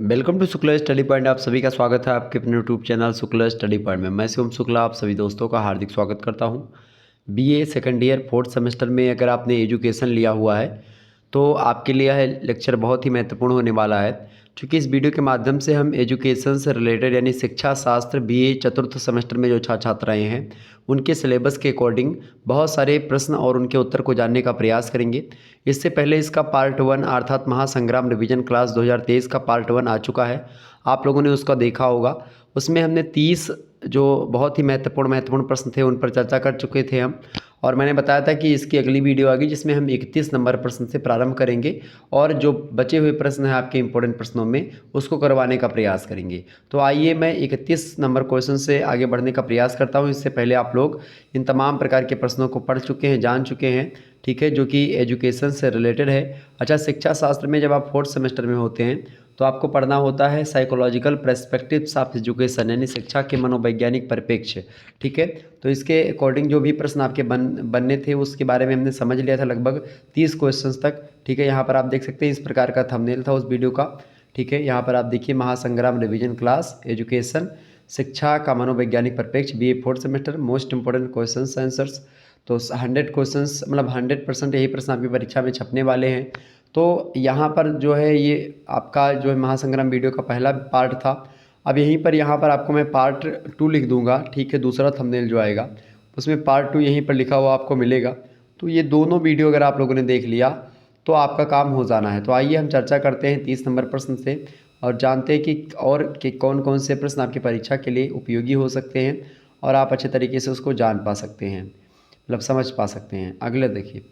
Welcome to Shukla study point. आप सभी का स्वागत है आपके अपने YouTube channel Shukla study point में। मैं शिवम शुक्ला आप सभी दोस्तों का हार्दिक स्वागत करता हूं। BA second year fourth semester में अगर आपने एजुकेशन लिया हुआ है तो आपके लिए यह लेक्चर बहुत ही महत्वपूर्ण होने वाला है, क्योंकि इस वीडियो के माध्यम से हम एजुकेशन से रिलेटेड यानी शिक्षा शास्त्र बीए चतुर्थ सेमेस्टर में जो छात्राएँ हैं उनके सिलेबस के अकॉर्डिंग बहुत सारे प्रश्न और उनके उत्तर को जानने का प्रयास करेंगे। इससे पहले इसका पार्ट 1 अर्थात महासंग्राम रिवीजन क्लास 2023 का पार्ट 1 आ चुका है, आप लोगों ने उसका देखा होगा। उसमें हमने 30 जो बहुत ही महत्वपूर्ण प्रश्न थे उन पर चर्चा कर चुके थे हम, और मैंने बताया था कि इसकी अगली वीडियो आएगी जिसमें हम 31 नंबर प्रश्न से प्रारंभ करेंगे और जो बचे हुए प्रश्न हैं आपके इंपॉर्टेंट प्रश्नों में उसको करवाने का प्रयास करेंगे। तो आइए मैं 31 नंबर क्वेश्चन से आगे बढ़ने का प्रयास करता हूं। इससे पहले आप लोग इन तमाम प्रकार के प्रश्नों को पढ़ चुके हैं, जान चुके हैं, ठीक है, जो कि एजुकेशन से रिलेटेड है। अच्छा, शिक्षा शास्त्र में जब आप फोर्थ सेमेस्टर में होते हैं तो आपको पढ़ना होता है साइकोलॉजिकल पर्सपेक्टिव्स ऑफ एजुकेशन, यानी शिक्षा के मनोवैज्ञानिक परिप्रेक्ष्य, ठीक है। तो इसके अकॉर्डिंग जो भी प्रश्न आपके बनने थे उसके बारे में हमने समझ लिया था लगभग 30 क्वेश्चंस तक, ठीक है। यहाँ पर आप देख सकते हैं इस प्रकार का थंबनेल था उस वीडियो का, ठीक है। यहाँ पर आप देखिए महासंग्राम रिवीजन क्लास एजुकेशन शिक्षा का मनोवैज्ञानिक परिप्रेक्ष्य BA fourth semester most important question answers. तो 100 क्वेश्चंस मतलब 100% यही प्रश्न आपकी परीक्षा में छपने वाले हैं। तो यहाँ पर जो है ये आपका जो है महासंग्राम वीडियो का पहला पार्ट था। अब यहाँ पर आपको मैं पार्ट 2 लिख दूंगा, ठीक है। दूसरा थंबनेल जो आएगा उसमें पार्ट 2 यहीं पर लिखा हुआ आपको मिलेगा। तो ये दोनों वीडियो अगर आप लोगों ने देख लिया तो आपका काम हो जाना है। तो आइए हम चर्चा करते हैं 30 नंबर प्रश्न से और जानते हैं कि कौन कौन से प्रश्न आपकी परीक्षा के लिए उपयोगी हो सकते हैं और आप अच्छे तरीके से उसको जान पा सकते हैं, मतलब समझ पा सकते हैं। अगले देखिए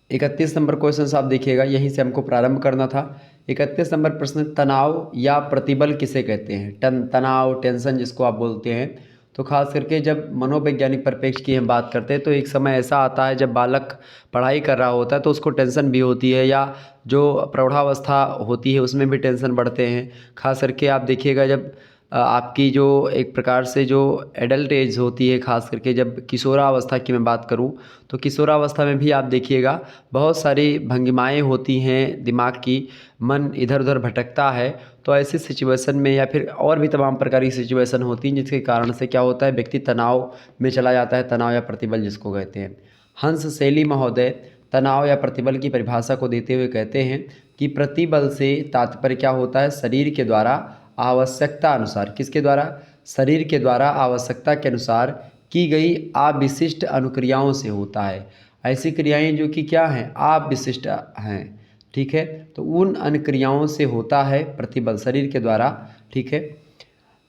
31 नंबर क्वेश्चन आप देखिएगा, यहीं से हमको प्रारंभ करना था। 31 नंबर प्रश्न, तनाव या प्रतिबल किसे कहते हैं? तनाव, टेंशन जिसको आप बोलते हैं। तो खास करके जब मनोवैज्ञानिक परिप्रेक्ष्य की हम बात करते हैं तो एक समय ऐसा आता है जब बालक पढ़ाई कर रहा होता है तो उसको टेंशन भी होती है, या जो प्रौढ़ावस्था होती है उसमें भी टेंशन बढ़ते हैं। खास करके आप देखिएगा जब आपकी जो एक प्रकार से जो एडल्ट एज होती है, खास करके जब किशोरावस्था की मैं बात करूं तो किशोरावस्था में भी आप देखिएगा बहुत सारी भंगिमाएं होती हैं दिमाग की, मन इधर उधर भटकता है। तो ऐसी सिचुएशन में या फिर और भी तमाम प्रकार की सिचुएशन होती हैं जिसके कारण से क्या होता है, व्यक्ति तनाव में चला जाता है, तनाव या प्रतिबल जिसको कहते हैं। हंस शैली महोदय तनाव या प्रतिबल की परिभाषा को देते हुए कहते हैं कि प्रतिबल से तात्पर्य क्या होता है, शरीर के द्वारा आवश्यकता अनुसार, किसके द्वारा? शरीर के द्वारा आवश्यकता के अनुसार की गई अविशिष्ट अनुक्रियाओं से होता है। ऐसी क्रियाएं जो कि क्या हैं, अविशिष्ट हैं, ठीक है। तो उन अनुक्रियाओं से होता है प्रतिबल शरीर के द्वारा, ठीक है।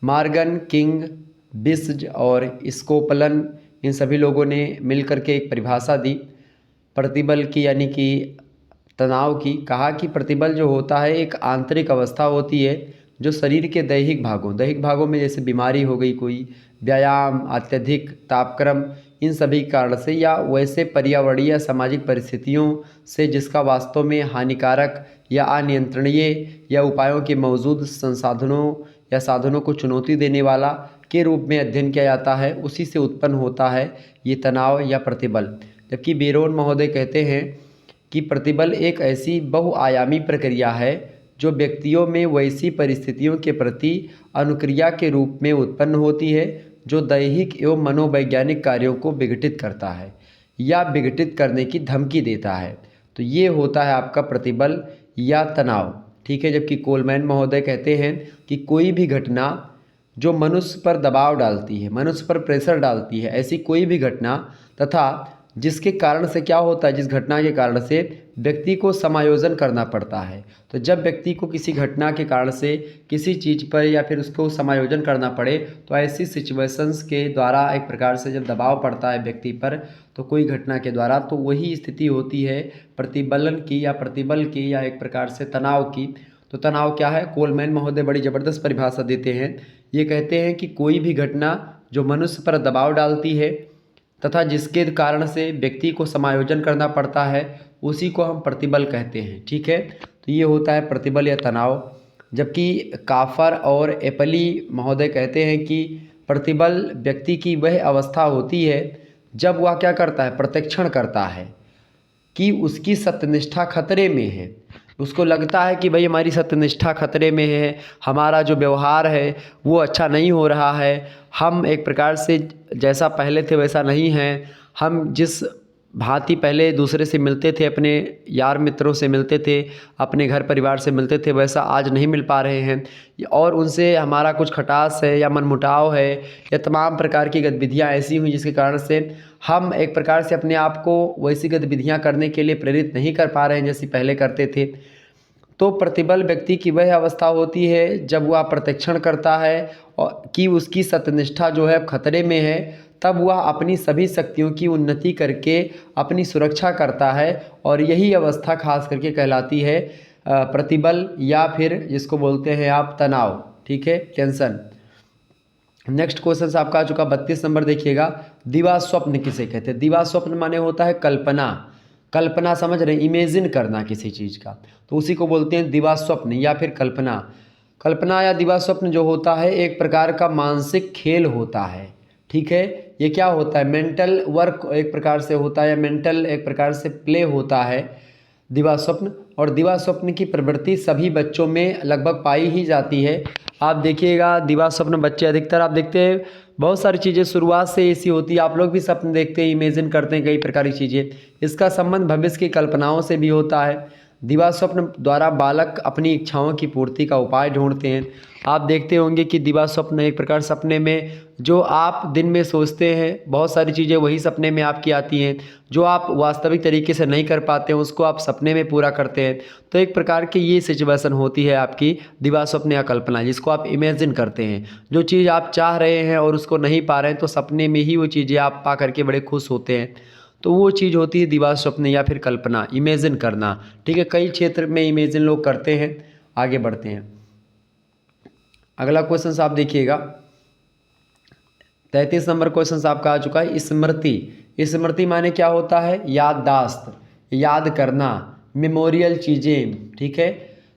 मॉर्गन, किंग, बिस्ज और स्कोपलन इन सभी लोगों ने मिलकर के एक परिभाषा दी प्रतिबल की, यानी कि तनाव की। कहा कि प्रतिबल जो होता है एक आंतरिक अवस्था होती है जो शरीर के दैहिक भागों में, जैसे बीमारी हो गई कोई, व्यायाम, अत्यधिक तापक्रम, इन सभी कारण से या वैसे पर्यावरणीय या सामाजिक परिस्थितियों से जिसका वास्तव में हानिकारक या अनियंत्रणीय या उपायों के मौजूद संसाधनों या साधनों को चुनौती देने वाला के रूप में अध्ययन किया जाता है, उसी से उत्पन्न होता है ये तनाव या प्रतिबल। जबकि बेरोन महोदय कहते हैं कि प्रतिबल एक ऐसी बहुआयामी प्रक्रिया है जो व्यक्तियों में वैसी परिस्थितियों के प्रति अनुक्रिया के रूप में उत्पन्न होती है जो दैहिक एवं मनोवैज्ञानिक कार्यों को विघटित करता है या विघटित करने की धमकी देता है। तो ये होता है आपका प्रतिबल या तनाव, ठीक है। जबकि कोलमैन महोदय कहते हैं कि कोई भी घटना जो मनुष्य पर दबाव डालती है, मनुष्य पर प्रेशर डालती है, ऐसी कोई भी घटना तथा जिसके कारण से क्या होता है, जिस घटना के कारण से व्यक्ति को समायोजन करना पड़ता है। तो जब व्यक्ति को किसी घटना के कारण से किसी चीज़ पर या फिर उसको समायोजन करना पड़े तो ऐसी सिचुएशंस के द्वारा एक प्रकार से जब दबाव पड़ता है व्यक्ति पर तो कोई घटना के द्वारा, तो वही स्थिति होती है प्रतिबलन की या प्रतिबल की या एक प्रकार से तनाव की। तो तनाव क्या है, कोलमैन महोदय बड़ी ज़बरदस्त परिभाषा देते हैं। ये कहते हैं कि कोई भी घटना जो मनुष्य पर दबाव डालती है तथा जिसके कारण से व्यक्ति को समायोजन करना पड़ता है उसी को हम प्रतिबल कहते हैं, ठीक है। तो ये होता है प्रतिबल या तनाव। जबकि काफर और एपली महोदय कहते हैं कि प्रतिबल व्यक्ति की वह अवस्था होती है जब वह क्या करता है, प्रत्यक्षण करता है कि उसकी सत्यनिष्ठा खतरे में है। उसको लगता है कि भाई हमारी सत्यनिष्ठा खतरे में है, हमारा जो व्यवहार है वो अच्छा नहीं हो रहा है, हम एक प्रकार से जैसा पहले थे वैसा नहीं हैं, हम जिस भांति पहले दूसरे से मिलते थे, अपने यार मित्रों से मिलते थे, अपने घर परिवार से मिलते थे, वैसा आज नहीं मिल पा रहे हैं, और उनसे हमारा कुछ खटास है या मनमुटाव है या तमाम प्रकार की गतिविधियाँ ऐसी हुई जिसके कारण से हम एक प्रकार से अपने आप को वैसी गतिविधियाँ करने के लिए प्रेरित नहीं कर पा रहे हैं जैसी पहले करते थे। तो प्रतिबल व्यक्ति की वह अवस्था होती है जब वह प्रत्यक्षण करता है और कि उसकी सत्यनिष्ठा जो है खतरे में है, तब वह अपनी सभी शक्तियों की उन्नति करके अपनी सुरक्षा करता है, और यही अवस्था खास करके कहलाती है प्रतिबल, या फिर जिसको बोलते हैं आप तनाव। ठीक है, टेंशन। नेक्स्ट क्वेश्चन आपका आ चुका 32 नंबर, देखिएगा। दिवा स्वप्न किसे कहते हैं? दिवा स्वप्न माने होता है कल्पना। कल्पना समझ रहे, इमेजिन करना किसी चीज़ का, तो उसी को बोलते हैं दिवा स्वप्न या फिर कल्पना। कल्पना या दिवा स्वप्न जो होता है एक प्रकार का मानसिक खेल होता है। ठीक है, ये क्या होता है? मेंटल वर्क एक प्रकार से होता है, या मेंटल एक प्रकार से प्ले होता है दिवा स्वप्न। और दिवा स्वप्न की प्रवृत्ति सभी बच्चों में लगभग पाई ही जाती है। आप देखिएगा दिवा स्वप्न बच्चे अधिकतर आप देखते हैं बहुत सारी चीज़ें शुरुआत से ऐसी होती है, आप लोग भी स्वप्न देखते हैं, इमेजिन करते हैं कई प्रकार की चीज़ें। इसका संबंध भविष्य की कल्पनाओं से भी होता है। दिवा स्वप्न द्वारा बालक अपनी इच्छाओं की पूर्ति का उपाय ढूंढते हैं। आप देखते होंगे कि दिवा स्वप्न एक प्रकार सपने में जो आप दिन में सोचते हैं बहुत सारी चीज़ें वही सपने में आपकी आती हैं, जो आप वास्तविक तरीके से नहीं कर पाते हैं उसको आप सपने में पूरा करते हैं। तो एक प्रकार की ये सिचुएशन होती है आपकी दिवा स्वप्न या कल्पना, जिसको आप इमेजिन करते हैं। जो चीज़ आप चाह रहे हैं और उसको नहीं पा रहे हैं तो सपने में ही वो चीज़ें आप पा करके बड़े खुश होते हैं। तो वो चीज़ होती है दिवा स्वप्न या फिर कल्पना, इमेजिन करना। ठीक है, कई क्षेत्र में इमेजिन लोग करते हैं। आगे बढ़ते हैं, अगला क्वेश्चन आप देखिएगा। 33 नंबर क्वेश्चन आपका आ चुका है, स्मृति। स्मृति माने क्या होता है? याददाश्त, याद करना, मेमोरियल चीज़ें। ठीक है,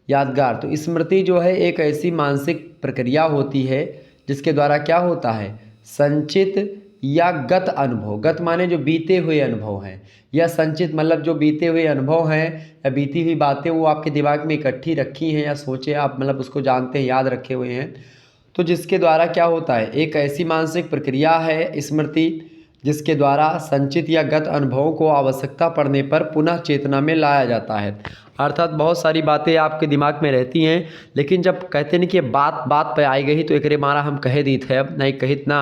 यादगार। तो स्मृति जो है एक ऐसी मानसिक प्रक्रिया होती है जिसके द्वारा क्या होता है? संचित या गत अनुभव, गत माने जो बीते हुए अनुभव हैं, या संचित मतलब जो बीते हुए अनुभव हैं या बीती हुई बातें वो आपके दिमाग में इकट्ठी रखी हैं या सोचे आप, मतलब उसको जानते हैं, याद रखे हुए हैं। तो जिसके द्वारा क्या होता है? एक ऐसी मानसिक प्रक्रिया है स्मृति जिसके द्वारा संचित या गत अनुभवों को आवश्यकता पड़ने पर पुनः चेतना में लाया जाता है। अर्थात बहुत सारी बातें आपके दिमाग में रहती हैं, लेकिन जब कहते हैं कि बात बात पे आई गई तो एकरे मारा हम कहे दी थे, अब नहीं कहित ना,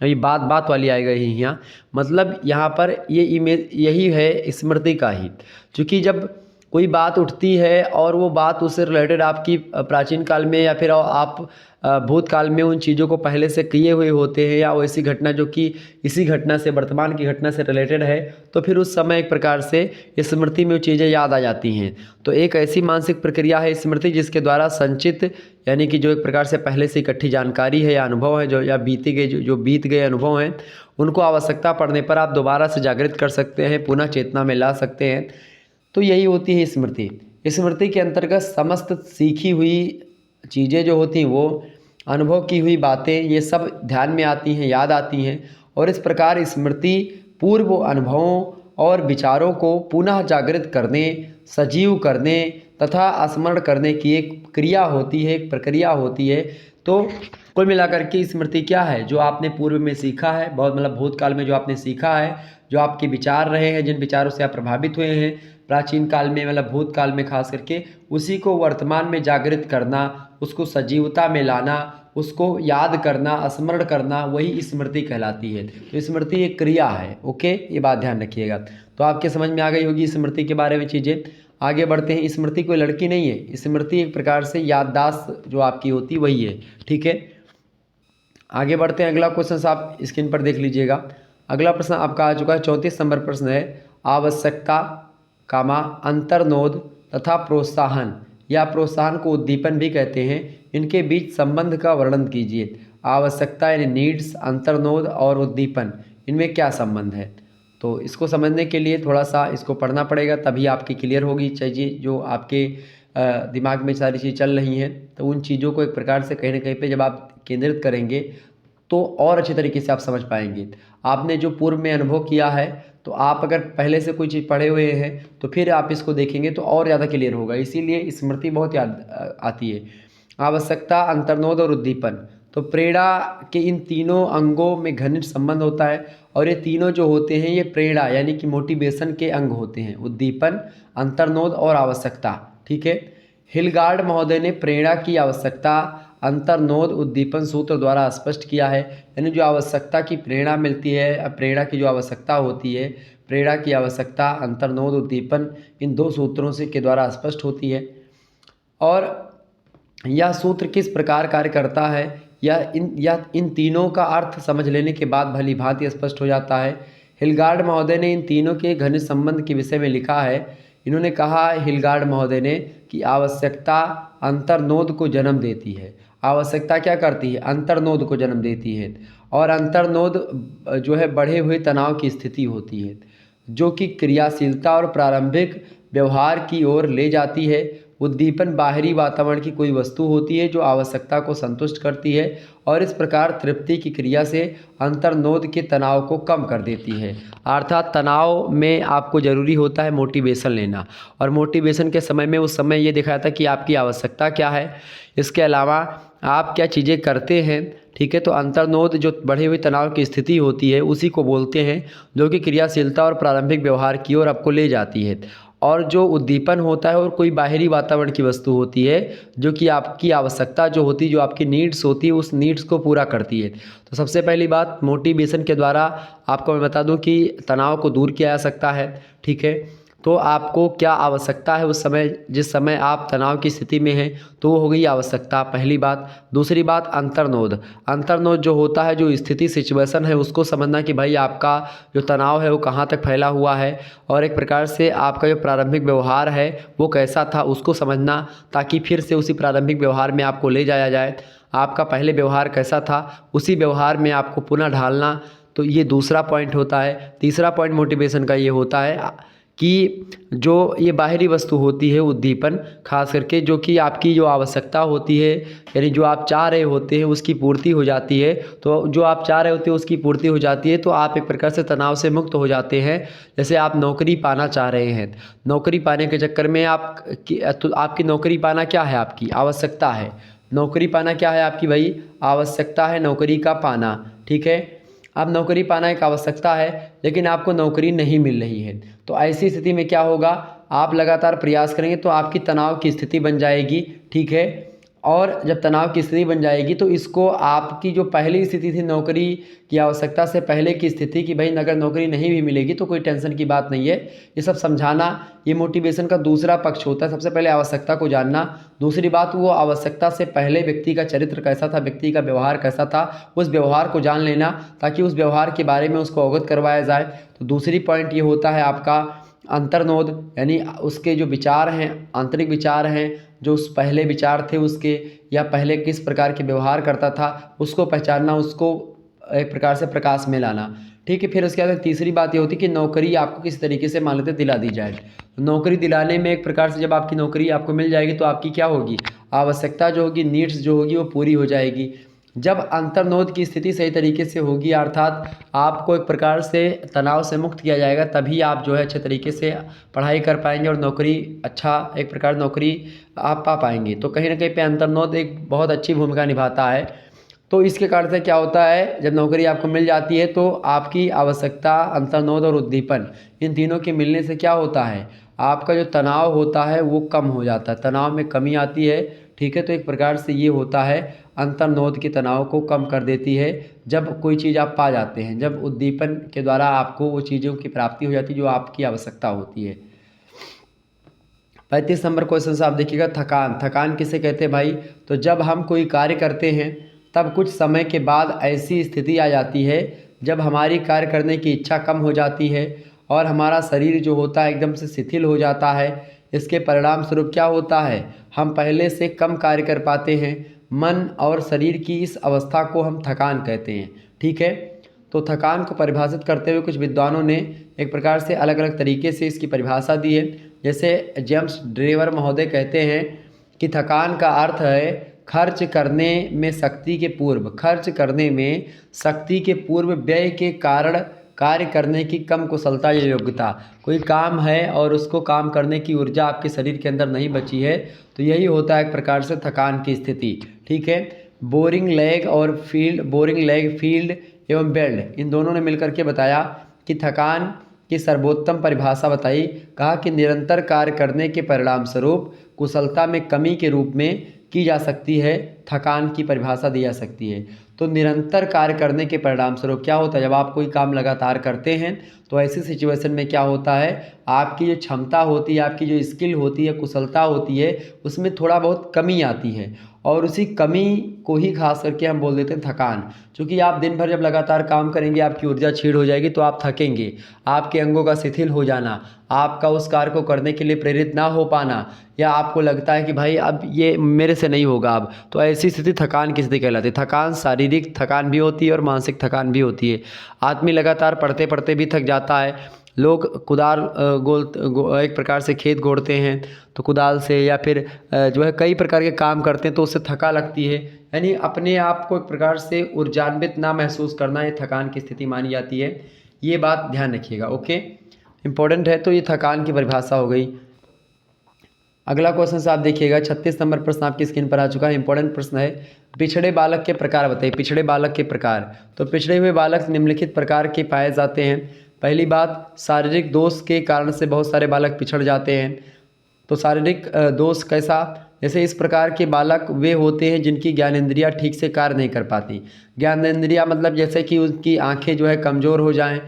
अभी बात बात वाली आई गई यहाँ। मतलब यहाँ पर ये इमेज यही है स्मृति का ही, क्योंकि जब कोई बात उठती है और वो बात उससे रिलेटेड आपकी प्राचीन काल में या फिर आप भूतकाल में उन चीज़ों को पहले से किए हुए होते हैं, या वैसी घटना जो कि इसी घटना से, वर्तमान की घटना से रिलेटेड है, तो फिर उस समय एक प्रकार से स्मृति में वो चीज़ें याद आ जाती हैं। तो एक ऐसी मानसिक प्रक्रिया है स्मृति जिसके द्वारा संचित यानी कि जो एक प्रकार से पहले से इकट्ठी जानकारी है या अनुभव है जो या बीते गए जो बीत गए अनुभव हैं, उनको आवश्यकता पड़ने पर आप दोबारा से जागृत कर सकते हैं, पुनः चेतना में ला सकते हैं। तो यही होती है स्मृति। स्मृति के अंतर्गत समस्त सीखी हुई चीज़ें जो होती हैं, वो अनुभव की हुई बातें, ये सब ध्यान में आती हैं, याद आती हैं, और इस प्रकार स्मृति पूर्व अनुभवों और विचारों को पुनः जागृत करने, सजीव करने तथा स्मरण करने की एक क्रिया होती है, एक प्रक्रिया होती है। तो कुल मिलाकर के स्मृति क्या है? जो आपने पूर्व में सीखा है, बहुत मतलब भूतकाल में जो आपने सीखा है, जो आपके विचार रहे हैं, जिन विचारों से आप प्रभावित हुए हैं प्राचीन काल में, मतलब भूतकाल में खास करके, उसी को वर्तमान में जागृत करना, उसको सजीवता में लाना, उसको याद करना, स्मरण करना, वही स्मृति कहलाती है। तो स्मृति एक क्रिया है। ओके, ये बात ध्यान रखिएगा। तो आपके समझ में आ गई होगी स्मृति के बारे में चीज़ें। आगे बढ़ते हैं। स्मृति कोई लड़की नहीं है, स्मृति एक प्रकार से याददाश्त जो आपकी होती वही है। ठीक है, आगे बढ़ते हैं। अगला क्वेश्चन आप स्क्रीन पर देख लीजिएगा। अगला प्रश्न आपका आ चुका है 34 नंबर प्रश्न है, आवश्यकता कामा अंतर्नोद तथा प्रोत्साहन या प्रोत्साहन को उद्दीपन भी कहते हैं, इनके बीच संबंध का वर्णन कीजिए। आवश्यकता यानी नीड्स, अंतर्नोद और उद्दीपन, इनमें क्या संबंध है? तो इसको समझने के लिए थोड़ा सा इसको पढ़ना पड़ेगा, तभी आपकी क्लियर होगी चीज़ें जो आपके दिमाग में सारी चीज़ चल रही हैं। तो उन चीज़ों को एक प्रकार से कहीं ना कहीं पे जब आप केंद्रित करेंगे तो और अच्छे तरीके से आप समझ पाएंगे। आपने जो पूर्व में अनुभव किया है, तो आप अगर पहले से कोई चीज़ पढ़े हुए हैं तो फिर आप इसको देखेंगे तो और ज़्यादा क्लियर होगा, इसीलिए स्मृति बहुत याद आती है। आवश्यकता, अंतर्नोद और उद्दीपन। तो प्रेरणा के इन तीनों अंगों में घनिष्ठ संबंध होता है, और ये तीनों जो होते हैं ये प्रेरणा यानी कि मोटिवेशन के अंग होते हैं, उद्दीपन, अंतर्नोद और आवश्यकता। ठीक है। हिलगार्ड महोदय ने प्रेरणा की आवश्यकता अंतर्नोद उद्दीपन सूत्र द्वारा स्पष्ट किया है। यानी जो आवश्यकता की प्रेरणा मिलती है, प्रेरणा की जो आवश्यकता होती है, प्रेरणा की आवश्यकता अंतर्नोद उद्दीपन इन दो सूत्रों से के द्वारा स्पष्ट होती है। और यह सूत्र किस प्रकार कार्य करता है, यह इन तीनों का अर्थ समझ लेने के बाद भली भांति स्पष्ट हो जाता है। हिलगार्ड महोदय ने इन तीनों के घनिष्ठ संबंध के विषय में लिखा है। इन्होंने कहा, हिलगार्ड महोदय ने, कि आवश्यकता अंतर्नोद को जन्म देती है। आवश्यकता क्या करती है? अंतर्नोद को जन्म देती है। और अंतर्नोद जो है बढ़े हुए तनाव की स्थिति होती है, जो कि क्रियाशीलता और प्रारंभिक व्यवहार की ओर ले जाती है। उद्दीपन बाहरी वातावरण की कोई वस्तु होती है जो आवश्यकता को संतुष्ट करती है, और इस प्रकार तृप्ति की क्रिया से अंतर्नोद के तनाव को कम कर देती है। अर्थात तनाव में आपको ज़रूरी होता है मोटिवेशन लेना, और मोटिवेशन के समय में उस समय ये दिखाया था कि आपकी आवश्यकता क्या है, इसके अलावा आप क्या चीज़ें करते हैं। ठीक है। तो अंतर्नोद जो बढ़े हुए तनाव की स्थिति होती है उसी को बोलते हैं, जो कि क्रियाशीलता और प्रारंभिक व्यवहार की ओर आपको ले जाती है। और जो उद्दीपन होता है और कोई बाहरी वातावरण की वस्तु होती है, जो कि आपकी आवश्यकता जो होती है, जो आपकी नीड्स होती है, उस नीड्स को पूरा करती है। तो सबसे पहली बात, मोटिवेशन के द्वारा आपको मैं बता दूं कि तनाव को दूर किया जा सकता है। ठीक है। तो आपको क्या आवश्यकता है उस समय, जिस समय आप तनाव की स्थिति में हैं, तो वो हो गई आवश्यकता, पहली बात। दूसरी बात, अंतर्नोद। अंतर्नोद जो होता है, जो स्थिति, सिचुएशन है, उसको समझना कि भाई आपका जो तनाव है वो कहाँ तक फैला हुआ है, और एक प्रकार से आपका जो प्रारंभिक व्यवहार है वो कैसा था उसको समझना, ताकि फिर से उसी प्रारंभिक व्यवहार में आपको ले जाया जाए। आपका पहले व्यवहार कैसा था, उसी व्यवहार में आपको पुनः ढालना। तो ये दूसरा पॉइंट होता है। तीसरा पॉइंट मोटिवेशन का ये होता है कि जो ये बाहरी वस्तु होती है, उद्दीपन खास करके, जो कि आपकी जो आवश्यकता होती है, यानी जो आप चाह रहे होते हैं उसकी पूर्ति हो जाती है। तो जो आप चाह रहे होते हैं उसकी पूर्ति हो जाती है, तो आप एक प्रकार से तनाव से मुक्त हो जाते हैं। जैसे आप नौकरी पाना चाह रहे हैं, नौकरी पाने के चक्कर में तो आपकी नौकरी पाना क्या है, आपकी आवश्यकता है। नौकरी पाना क्या है आपकी भाई, आवश्यकता है नौकरी का पाना। ठीक है। अब नौकरी पाना एक आवश्यकता है, लेकिन आपको नौकरी नहीं मिल रही है, तो ऐसी स्थिति में क्या होगा, आप लगातार प्रयास करेंगे तो आपकी तनाव की स्थिति बन जाएगी। ठीक है। और जब तनाव की स्थिति बन जाएगी तो इसको आपकी जो पहली स्थिति थी नौकरी की आवश्यकता से पहले की स्थिति की, भाई अगर नौकरी नहीं भी मिलेगी तो कोई टेंशन की बात नहीं है, ये सब समझाना, ये मोटिवेशन का दूसरा पक्ष होता है। सबसे पहले आवश्यकता को जानना, दूसरी बात वो आवश्यकता से पहले व्यक्ति का चरित्र कैसा था, व्यक्ति का व्यवहार कैसा था, उस व्यवहार को जान लेना, ताकि उस व्यवहार के बारे में उसको अवगत करवाया जाए। तो दूसरी पॉइंट ये होता है आपका अंतर्नोद, यानी उसके जो विचार हैं, आंतरिक विचार हैं, जो उस पहले विचार थे उसके, या पहले किस प्रकार के व्यवहार करता था, उसको पहचानना, उसको एक प्रकार से प्रकाश में लाना। ठीक है। फिर उसके बाद तीसरी बात ये होती है कि नौकरी आपको किस तरीके से मान लेते दिला दी जाए। नौकरी दिलाने में एक प्रकार से जब आपकी नौकरी आपको मिल जाएगी तो आपकी क्या होगी, आवश्यकता जो होगी, नीड्स जो होगी वो पूरी हो जाएगी। जब अंतर्नोद की स्थिति सही तरीके से होगी, अर्थात आपको एक प्रकार से तनाव से मुक्त किया जाएगा, तभी आप जो है अच्छे तरीके से पढ़ाई कर पाएंगे और नौकरी, अच्छा एक प्रकार नौकरी आप पा पाएंगे। तो कहीं ना कहीं पे अंतर्नोद एक बहुत अच्छी भूमिका निभाता है। तो इसके कारण से क्या होता है, जब नौकरी आपको मिल जाती है तो आपकी आवश्यकता, अंतर्नोद और उद्दीपन, इन तीनों के मिलने से क्या होता है, आपका जो तनाव होता है वो कम हो जाता है, तनाव में कमी आती है। ठीक है। तो एक प्रकार से ये होता है, अंतर्नोद के तनाव को कम कर देती है जब कोई चीज़ आप पा जाते हैं, जब उद्दीपन के द्वारा आपको वो चीज़ों की प्राप्ति हो जाती है जो आपकी आवश्यकता होती है। 35 नंबर क्वेश्चन से आप देखिएगा, थकान। थकान किसे कहते हैं भाई, तो जब हम कोई कार्य करते हैं तब कुछ समय के बाद ऐसी स्थिति आ जाती है जब हमारी कार्य करने की इच्छा कम हो जाती है और हमारा शरीर जो होता है एकदम से शिथिल हो जाता है। इसके परिणाम स्वरूप क्या होता है, हम पहले से कम कार्य कर पाते हैं। मन और शरीर की इस अवस्था को हम थकान कहते हैं। ठीक है। तो थकान को परिभाषित करते हुए कुछ विद्वानों ने एक प्रकार से अलग अलग तरीके से इसकी परिभाषा दी है। जैसे जेम्स ड्रेवर महोदय कहते हैं कि थकान का अर्थ है खर्च करने में शक्ति के पूर्व व्यय के कारण कार्य करने की कम कुशलता या योग्यता। कोई काम है और उसको काम करने की ऊर्जा आपके शरीर के अंदर नहीं बची है, तो यही होता है एक प्रकार से थकान की स्थिति। ठीक है। बोरिंग लेग फील्ड एवं बेल्ट, इन दोनों ने मिलकर के बताया कि थकान की सर्वोत्तम परिभाषा बताई। कहा कि निरंतर कार्य करने के परिणाम स्वरूप कुशलता में कमी के रूप में की जा सकती है, थकान की परिभाषा दी जा सकती है। तो निरंतर कार्य करने के परिणाम स्वरूप क्या होता है, जब आप कोई काम लगातार करते हैं तो ऐसी सिचुएशन में क्या होता है, आपकी जो क्षमता होती है, आपकी जो स्किल होती है, कुशलता होती है, उसमें थोड़ा बहुत कमी आती है और उसी कमी को ही खास करके हम बोल देते हैं थकान। क्योंकि आप दिन भर जब लगातार काम करेंगे आपकी ऊर्जा क्षीण हो जाएगी तो आप थकेंगे, आपके अंगों का शिथिल हो जाना, आपका उस कार्य को करने के लिए प्रेरित ना हो पाना, या आपको लगता है कि भाई अब ये मेरे से नहीं होगा अब, तो ऐसी स्थिति थकान की स्थिति कहलाती है। थकान शारीरिक थकान भी होती है और मानसिक थकान भी होती है। आदमी लगातार पढ़ते पढ़ते भी थक जाता है। लोग कुदाल एक प्रकार से खेत गोड़ते हैं तो कुदाल से, या फिर जो है कई प्रकार के काम करते हैं तो उससे थका लगती है। यानी अपने आप को एक प्रकार से ऊर्जान्वित ना महसूस करना, ये थकान की स्थिति मानी जाती है। ये बात ध्यान रखिएगा। ओके, इंपॉर्टेंट है। तो ये थकान की परिभाषा हो गई। अगला क्वेश्चन से आप देखिएगा, 36 नंबर प्रश्न आपकी स्क्रीन पर आ चुका है। इंपॉर्टेंट प्रश्न है, पिछड़े बालक के प्रकार बताइए। पिछड़े बालक के प्रकार, तो पिछड़े हुए बालक निम्नलिखित प्रकार के पाए जाते हैं। पहली बात, शारीरिक दोष के कारण से बहुत सारे बालक पिछड़ जाते हैं। तो शारीरिक दोष कैसा, जैसे इस प्रकार के बालक वे होते हैं जिनकी ज्ञानेंद्रियाँ ठीक से कार्य नहीं कर पाती। ज्ञानेंद्रियाँ मतलब जैसे कि उनकी आँखें जो है कमज़ोर हो जाएं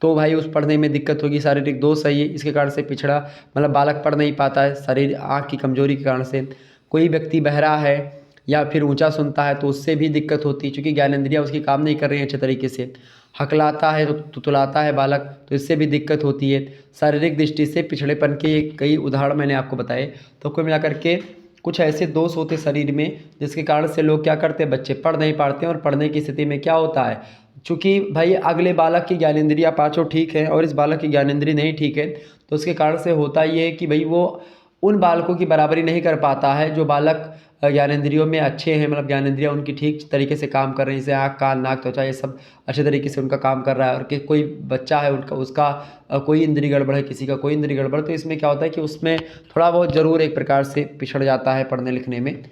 तो भाई उस पढ़ने में दिक्कत होगी, शारीरिक दोष है ये, इसके कारण से पिछड़ा मतलब बालक पढ़ नहीं पाता है शरीर आँख की कमजोरी के कारण से। कोई व्यक्ति बहरा है या फिर ऊंचा सुनता है तो उससे भी दिक्कत होती है, क्योंकि ज्ञानेंद्रियाँ उसकी काम नहीं कर रही हैं अच्छे तरीके से। हकलाता है तो तुतलाता है बालक, तो इससे भी दिक्कत होती है। शारीरिक दृष्टि से पिछड़ेपन के कई उदाहरण मैंने आपको बताए। तो कुल मिलाकर के कुछ ऐसे दोष होते शरीर में जिसके कारण से लोग क्या करते हैं, बच्चे पढ़ नहीं पाते हैं। और पढ़ने की स्थिति में क्या होता है, चूँकि भाई अगले बालक की ज्ञानेंद्रियाँ पाँचों ठीक है और इस बालक की ज्ञानेंद्रिय नहीं ठीक है, तो उसके कारण से होता ये है कि भाई वो उन बालकों की बराबरी नहीं कर पाता है जो बालक ज्ञानेंद्रियों में अच्छे हैं, मतलब ज्ञानेंद्रियाँ उनकी ठीक तरीके से काम कर रही हैं, जैसे आँख कान नाक त्वचा ये सब अच्छे तरीके से उनका काम कर रहा है। और कि कोई बच्चा है उसका कोई इंद्रिय गड़बड़ है, किसी का कोई इंद्रिय गड़बड़, तो इसमें क्या होता है कि उसमें थोड़ा बहुत ज़रूर एक प्रकार से पिछड़ जाता है पढ़ने लिखने में।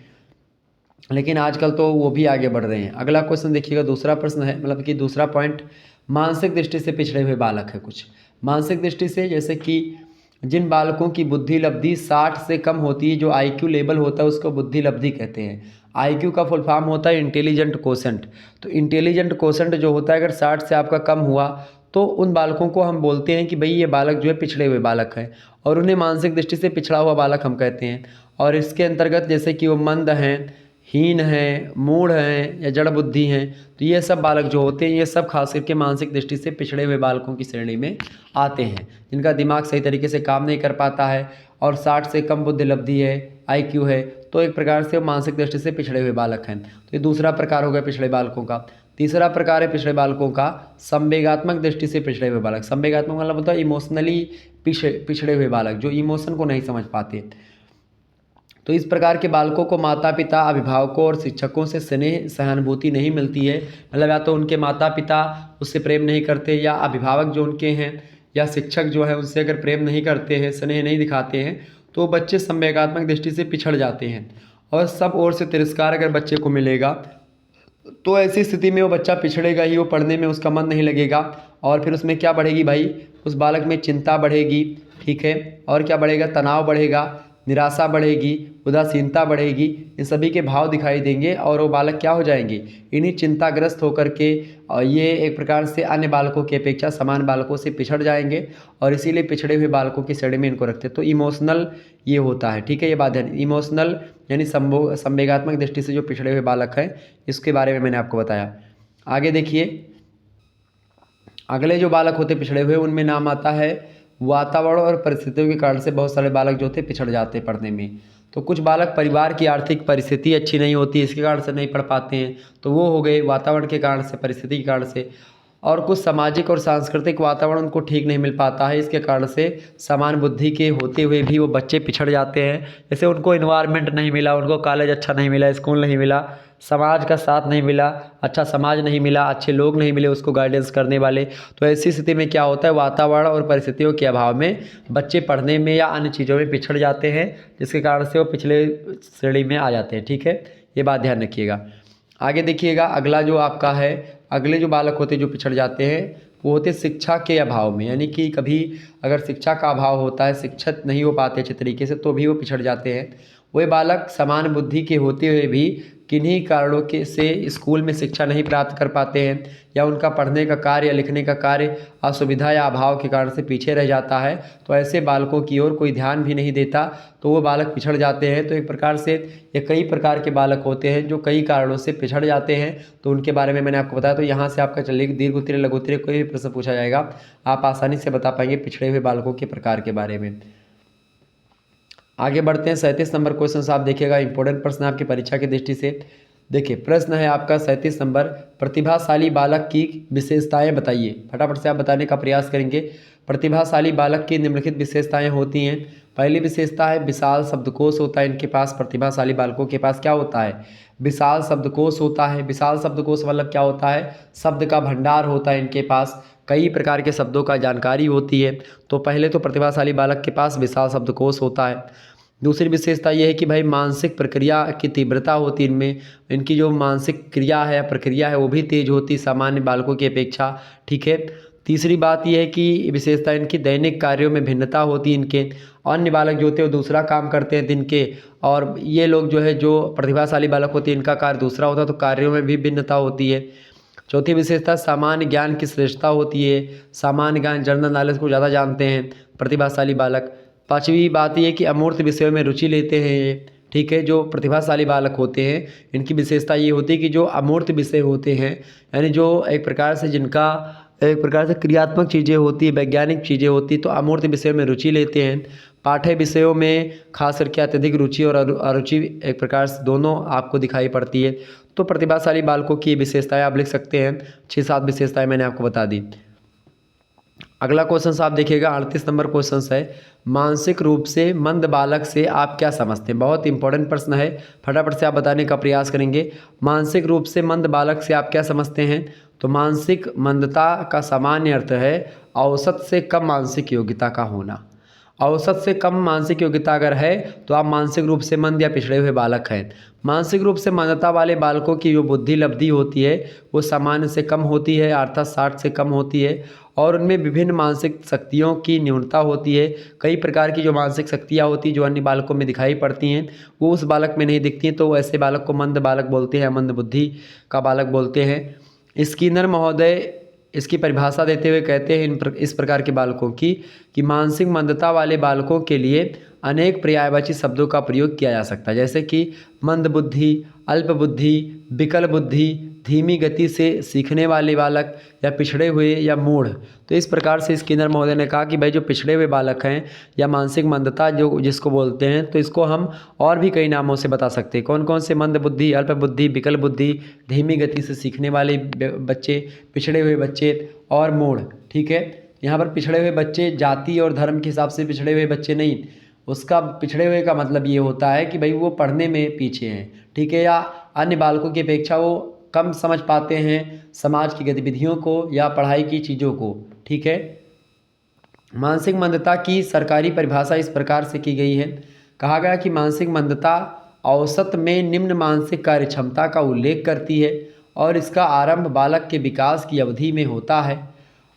लेकिन आजकल तो वो भी आगे बढ़ रहे हैं। अगला क्वेश्चन देखिएगा, दूसरा प्रश्न है, मतलब कि दूसरा पॉइंट, मानसिक दृष्टि से पिछड़े हुए बालक है। कुछ मानसिक दृष्टि से, जैसे कि जिन बालकों की बुद्धि लब्धि 60 से कम होती है, जो आईक्यू लेवल होता है उसको बुद्धि लब्धि कहते हैं। आईक्यू का फुल फॉर्म होता है इंटेलिजेंट कोशेंट। तो इंटेलिजेंट कोशेंट जो होता है अगर 60 से आपका कम हुआ तो उन बालकों को हम बोलते हैं कि भाई ये बालक जो है पिछड़े हुए बालक है, और उन्हें मानसिक दृष्टि से पिछड़ा हुआ बालक हम कहते हैं। और इसके अंतर्गत जैसे कि वो मंद हैं, हीन हैं, मूढ़ हैं या जड़ बुद्धि हैं, तो ये सब बालक जो होते हैं ये सब खास करके मानसिक दृष्टि से पिछड़े हुए बालकों की श्रेणी में आते हैं, जिनका दिमाग सही तरीके से काम नहीं कर पाता है और 60 से कम बुद्धि लब्धि है, आईक्यू है, तो एक प्रकार से मानसिक दृष्टि से पिछड़े हुए बालक हैं। तो ये दूसरा प्रकार हो गया पिछड़े बालकों का। तीसरा प्रकार है पिछड़े बालकों का संवेगात्मक दृष्टि से पिछड़े हुए बालक। संवेगात्मक मतलब होता है इमोशनली पिछड़े हुए बालक, जो इमोशन को नहीं समझ पाते। तो इस प्रकार के बालकों को माता पिता, अभिभावकों और शिक्षकों से स्नेह सहानुभूति नहीं मिलती है। मतलब या तो उनके माता पिता उससे प्रेम नहीं करते, या अभिभावक जो उनके हैं या शिक्षक जो है उनसे अगर प्रेम नहीं करते हैं, स्नेह नहीं दिखाते हैं, तो बच्चे संवेगात्मक दृष्टि से पिछड़ जाते हैं। और सब ओर से तिरस्कार अगर बच्चे को मिलेगा तो ऐसी स्थिति में वो बच्चा पिछड़ेगा ही, वो पढ़ने में उसका मन नहीं लगेगा। और फिर उसमें क्या बढ़ेगी भाई, उस बालक में चिंता बढ़ेगी, ठीक है, और क्या बढ़ेगा, तनाव बढ़ेगा, निराशा बढ़ेगी, उदासीनता बढ़ेगी, इन सभी के भाव दिखाई देंगे और वो बालक क्या हो जाएंगे, इन्हीं चिंताग्रस्त होकर के और ये एक प्रकार से अन्य बालकों की अपेक्षा समान बालकों से पिछड़ जाएंगे, और इसीलिए पिछड़े हुए बालकों की श्रेणी में इनको रखते हैं। तो इमोशनल ये होता है, ठीक है, ये बात है। इमोशनल यानी संवेगात्मक दृष्टि से जो पिछड़े हुए बालक हैं, इसके बारे में मैंने आपको बताया। आगे देखिए, अगले जो बालक होते पिछड़े हुए, उनमें नाम आता है वातावरण और परिस्थितियों के कारण से बहुत सारे बालक जो थे पिछड़ जाते हैं पढ़ने में। तो कुछ बालक परिवार की आर्थिक परिस्थिति अच्छी नहीं होती, इसके कारण से नहीं पढ़ पाते हैं, तो वो हो गए वातावरण के कारण से, परिस्थिति के कारण से। और कुछ सामाजिक और सांस्कृतिक वातावरण उनको ठीक नहीं मिल पाता है। इसके कारण से समान बुद्धि के होते हुए भी वो बच्चे पिछड़ जाते हैं। जैसे उनको इन्वायरमेंट नहीं मिला, उनको कॉलेज अच्छा नहीं मिला, स्कूल नहीं मिला, समाज का साथ नहीं मिला, अच्छा समाज नहीं मिला, अच्छे लोग नहीं मिले उसको गाइडेंस करने वाले। तो ऐसी स्थिति में क्या होता है, वातावरण और परिस्थितियों के अभाव में बच्चे पढ़ने में या अन्य चीज़ों में पिछड़ जाते हैं, जिसके कारण से वो पिछले श्रेणी में आ जाते हैं। ठीक है, ये बात ध्यान रखिएगा। आगे देखिएगा, अगला जो आपका है, अगले जो बालक होते हैं जो पिछड़ जाते हैं वो होते शिक्षा के अभाव में। यानी कि कभी अगर शिक्षा का अभाव होता है, शिक्षित नहीं हो पाते अच्छे तरीके से, तो भी वो पिछड़ जाते हैं। वे बालक समान बुद्धि के होते हुए भी किन्हीं कारणों के से स्कूल में शिक्षा नहीं प्राप्त कर पाते हैं, या उनका पढ़ने का कार्य या लिखने का कार्य असुविधा या अभाव के कारण से पीछे रह जाता है। तो ऐसे बालकों की ओर कोई ध्यान भी नहीं देता, तो वो बालक पिछड़ जाते हैं। तो एक प्रकार से ये कई प्रकार के बालक होते हैं जो कई कारणों से पिछड़ जाते हैं, तो उनके बारे में मैंने आपको बताया। तो यहाँ से आपका चलिए दीर्घ उत्तरीय लघु उत्तरीय कोई भी प्रश्न पूछा जाएगा, आप आसानी से बता पाएंगे पिछड़े हुए बालकों के प्रकार के बारे में। आगे बढ़ते हैं, 37 नंबर क्वेश्चन से आप देखिएगा, इंपॉर्टेंट प्रश्न आपकी परीक्षा की दृष्टि से। देखिए प्रश्न है आपका 37 नंबर, प्रतिभाशाली बालक की विशेषताएं बताइए। फटाफट से आप बताने का प्रयास करेंगे। प्रतिभाशाली बालक की निम्नलिखित विशेषताएं होती हैं। पहली विशेषता है विशाल शब्दकोश होता है इनके पास। प्रतिभाशाली बालकों के पास क्या होता है, विशाल शब्दकोश होता है। विशाल शब्दकोश मतलब क्या होता है, शब्द का भंडार होता है इनके पास, कई प्रकार के शब्दों का जानकारी होती है। तो पहले तो प्रतिभाशाली बालक के पास विशाल शब्दकोश होता है। दूसरी विशेषता यह है कि भाई मानसिक प्रक्रिया की तीव्रता होती है इनमें, इनकी जो मानसिक क्रिया है प्रक्रिया है वो भी तेज होती सामान्य बालकों की अपेक्षा। ठीक है, तीसरी बात यह है कि विशेषता इनकी दैनिक कार्यों में भिन्नता होती है इनके। अन्य बालक जो होते हैं वो दूसरा काम करते हैं दिन के, और ये लोग जो है जो प्रतिभाशाली बालक होते हैं इनका कार्य दूसरा होता है, तो कार्यों में भी भिन्नता होती है। चौथी विशेषता सामान्य ज्ञान की श्रेष्ठता होती है, सामान्य ज्ञान जनरल नॉलेज को ज़्यादा जानते हैं प्रतिभाशाली बालक। पांचवी बात यह कि अमूर्त विषयों में रुचि लेते हैं ये। ठीक है, जो प्रतिभाशाली बालक होते हैं इनकी विशेषता ये होती है कि जो अमूर्त विषय होते हैं, यानी जो एक प्रकार से जिनका एक प्रकार से क्रियात्मक चीज़ें होती है, वैज्ञानिक चीज़ें होती, तो अमूर्त विषयों में रुचि लेते हैं। पाठ्य विषयों में खास करके अत्यधिक रुचि और अरुचि एक प्रकार से दोनों आपको दिखाई पड़ती है। तो प्रतिभाशाली बालकों की विशेषताएं आप लिख सकते हैं, 6-7 विशेषताएं मैंने आपको बता दी। अगला क्वेश्चन आप देखिएगा, 38 नंबर क्वेश्चन है, मानसिक रूप से मंद बालक से आप क्या समझते हैं। बहुत इंपॉर्टेंट प्रश्न है, फटाफट से आप बताने का प्रयास करेंगे। मानसिक रूप से मंद बालक से आप क्या समझते हैं। तो मानसिक मंदता का सामान्य अर्थ है औसत से कम मानसिक योग्यता का होना। औसत से कम मानसिक योग्यता अगर है तो आप मानसिक रूप से मंद या पिछड़े हुए बालक हैं। मानसिक रूप से मंदता वाले बालकों की जो बुद्धि लब्धि होती है वो सामान्य से कम होती है, अर्थात 60 से कम होती है, और उनमें विभिन्न मानसिक शक्तियों की न्यूनता होती है। कई प्रकार की जो मानसिक शक्तियाँ होती हैं जो अन्य बालकों में दिखाई पड़ती हैं वो उस बालक में नहीं दिखती हैं, तो ऐसे बालक को मंद बालक बोलते हैं, मंद बुद्धि का बालक बोलते हैं। स्किनर महोदय इसकी परिभाषा देते हुए कहते हैं इस प्रकार के बालकों की कि मानसिक मंदता वाले बालकों के लिए अनेक पर्यायवाची शब्दों का प्रयोग किया जा सकता है, जैसे कि मंद बुद्धि, अल्प बुद्धि, विकल बुद्धि, धीमी गति से सीखने वाले बालक, या पिछड़े हुए, या मूढ़। तो इस प्रकार से स्किनर महोदय ने कहा कि भाई जो पिछड़े हुए बालक हैं या मानसिक मंदता जो जिसको बोलते हैं, तो इसको हम और भी कई नामों से बता सकते हैं। कौन कौन से, मंद बुद्धि, अल्प बुद्धि, विकल बुद्धि, धीमी गति से सीखने वाले बच्चे, पिछड़े हुए बच्चे और मूढ़। ठीक है, यहाँ पर पिछड़े हुए बच्चे जाति और धर्म के हिसाब से पिछड़े हुए बच्चे नहीं, उसका पिछड़े हुए का मतलब ये होता है कि भाई वो पढ़ने में पीछे हैं। ठीक है, या अन्य बालकों की अपेक्षा वो कम समझ पाते हैं समाज की गतिविधियों को या पढ़ाई की चीज़ों को। ठीक है, मानसिक मंदता की सरकारी परिभाषा इस प्रकार से की गई है। कहा गया कि मानसिक मंदता औसत में निम्न मानसिक कार्य क्षमता का उल्लेख करती है, और इसका आरंभ बालक के विकास की अवधि में होता है,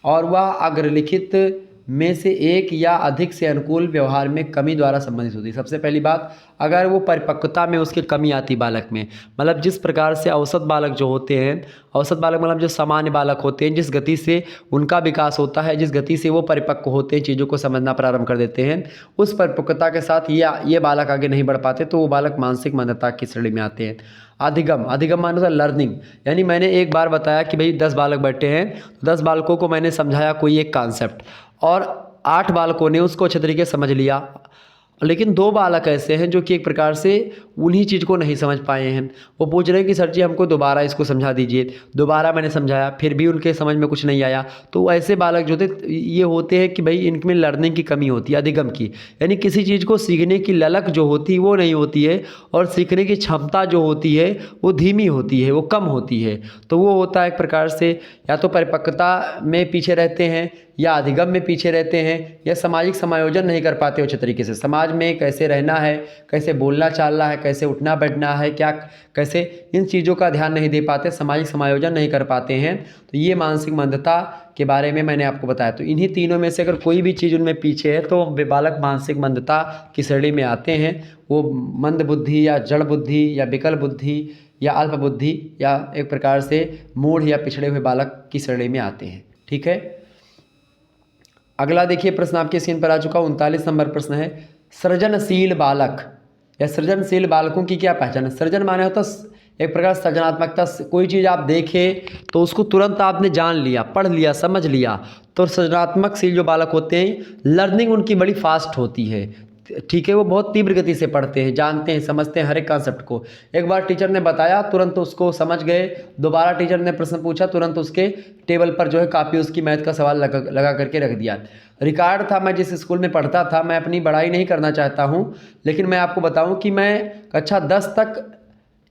और वह अग्रलिखित में से एक या अधिक से अनुकूल व्यवहार में कमी द्वारा संबंधित होती है। सबसे पहली बात, अगर वो परिपक्वता में उसकी कमी आती बालक में, मतलब जिस प्रकार से औसत बालक जो होते हैं, औसत बालक मतलब जो सामान्य बालक होते हैं, जिस गति से उनका विकास होता है, जिस गति से वो परिपक्व होते हैं, चीज़ों को समझना प्रारंभ कर देते हैं, उस परिपक्वता के साथ ये बालक आगे नहीं बढ़ पाते, तो वो बालक मानसिक मंदता की श्रेणी में आते हैं। अधिगम माने तो लर्निंग, यानी मैंने एक बार बताया कि भाई 10 बालक बैठे हैं, 10 बालकों को मैंने समझाया कोई एक कॉन्सेप्ट, और 8 बालकों ने उसको अच्छे तरीके से समझ लिया, लेकिन 2 बालक ऐसे हैं जो कि एक प्रकार से उन्हीं चीज़ को नहीं समझ पाए हैं। वो पूछ रहे हैं कि सर जी हमको दोबारा इसको समझा दीजिए। दोबारा मैंने समझाया, फिर भी उनके समझ में कुछ नहीं आया। तो ऐसे बालक जो थे ये होते हैं कि भाई इनमें लर्निंग की कमी होती है, अधिगम की। यानी किसी चीज़ को सीखने की ललक जो होती है वो नहीं होती है, और सीखने की क्षमता जो होती है वो धीमी होती है, वो कम होती है। तो वो होता है एक प्रकार से या तो परिपक्वता में पीछे रहते हैं, या अधिगम में पीछे रहते हैं, या सामाजिक समायोजन नहीं कर पाते अच्छे तरीके से। समाज में कैसे रहना है, कैसे बोलना चालना है, कैसे उठना बैठना है, क्या कैसे, इन चीज़ों का ध्यान नहीं दे पाते, सामाजिक समायोजन नहीं कर पाते हैं। तो ये मानसिक मंदता के बारे में मैंने आपको बताया। तो इन्हीं तीनों में से अगर कोई भी चीज़ उनमें पीछे है तो वे बालक मानसिक मंदता की श्रेणी में आते हैं। वो मंद बुद्धि या जड़ बुद्धि या विकल बुद्धि या अल्प बुद्धि या एक प्रकार से मूढ़ या पिछड़े हुए बालक की श्रेणी में आते हैं। ठीक है, अगला देखिए प्रश्न आपके स्क्रीन पर आ चुका। 39 नंबर प्रश्न है, सृजनशील बालक या सृजनशील बालकों की क्या पहचान है। सृजन माने होता एक प्रकार सृजनात्मकता। कोई चीज़ आप देखें तो उसको तुरंत आपने जान लिया, पढ़ लिया, समझ लिया। तो सृजनात्मकशील जो बालक होते हैं, लर्निंग उनकी बड़ी फास्ट होती है। ठीक है, वो बहुत तीव्र गति से पढ़ते हैं, जानते हैं, समझते हैं हर एक कॉन्सेप्ट को। एक बार टीचर ने बताया तुरंत उसको समझ गए, दोबारा टीचर ने प्रश्न पूछा तुरंत उसके टेबल पर जो है कापी उसकी मैथ का सवाल लगा करके रख दिया। रिकॉर्ड था, मैं जिस स्कूल में पढ़ता था, मैं अपनी बड़ाई नहीं करना चाहता हूँ, लेकिन मैं आपको बताऊँ कि मैं कक्षा 10 तक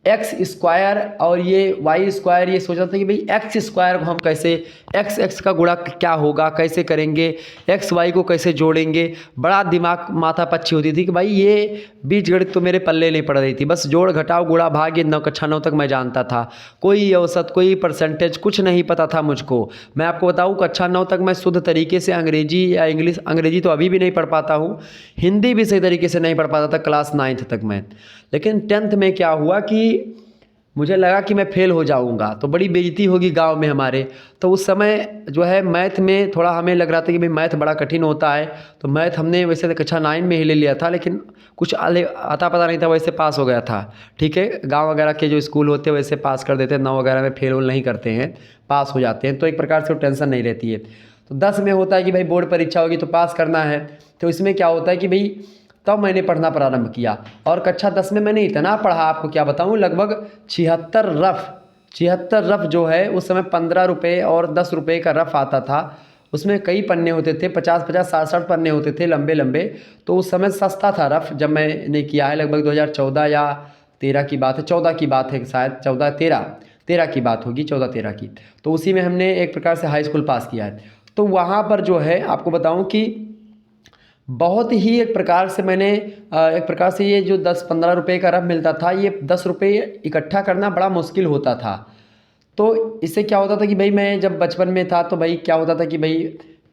एक्स स्क्वायर और ये वाई स्क्वायर ये सोच रहा था कि भाई एक्स स्क्वायर को हम कैसे, एक्स का गुणा क्या होगा, कैसे करेंगे, एक्स वाई को कैसे जोड़ेंगे। बड़ा दिमाग माथा पच्ची होती थी कि भाई ये बीजगणित तो मेरे पल्ले नहीं पड़ रही थी। बस जोड़ घटाव गुणा भाग ये कक्षा 9 तक मैं जानता था। कोई औसत, कोई परसेंटेज कुछ नहीं पता था मुझको। मैं आपको बताऊँ कक्षा 9 तक मैं शुद्ध तरीके से अंग्रेजी या इंग्लिश, अंग्रेजी तो अभी भी नहीं पढ़ पाता हूँ, हिंदी भी सही तरीके से नहीं पढ़ पाता था क्लास 9th तक मैं। लेकिन 10th में क्या हुआ कि मुझे लगा कि मैं फेल हो जाऊंगा तो बड़ी बेइज्जती होगी गांव में हमारे। तो उस समय जो है मैथ में थोड़ा हमें लग रहा था कि भाई मैथ बड़ा कठिन होता है। तो मैथ हमने वैसे तो कक्षा 9 में ही ले लिया था, लेकिन कुछ आता पता नहीं था, वैसे पास हो गया था। ठीक है, गांव वगैरह के जो स्कूल होते हैं वैसे पास कर देते हैं, 9 वगैरह में फेल वेल नहीं करते हैं, पास हो जाते हैं। तो एक प्रकार से वो टेंशन नहीं रहती है। तो 10 में होता है कि भाई बोर्ड परीक्षा होगी तो पास करना है। तो इसमें क्या होता है कि भाई तब मैंने पढ़ना प्रारंभ किया, और कक्षा 10 में मैंने इतना पढ़ा, आपको क्या बताऊं, लगभग 76 रफ जो है उस समय 15 रुपये और 10 रुपये का रफ आता था। उसमें कई पन्ने होते थे, 50-50 60-60 पन्ने होते थे, लंबे लंबे। तो उस समय सस्ता था रफ जब मैंने किया है। लगभग 2014 या 13 की बात है, 14 की बात है शायद, 14-13 की बात होगी, 14-13 की। तो उसी में हमने एक प्रकार से हाई स्कूल पास किया है। तो वहाँ पर जो है आपको बताऊँ कि बहुत ही एक प्रकार से मैंने एक प्रकार से ये जो 10-15 रुपये का रफ मिलता था, ये 10 रुपये इकट्ठा करना बड़ा मुश्किल होता था। तो इससे क्या होता था कि भाई मैं जब बचपन में था तो भाई क्या होता था कि भाई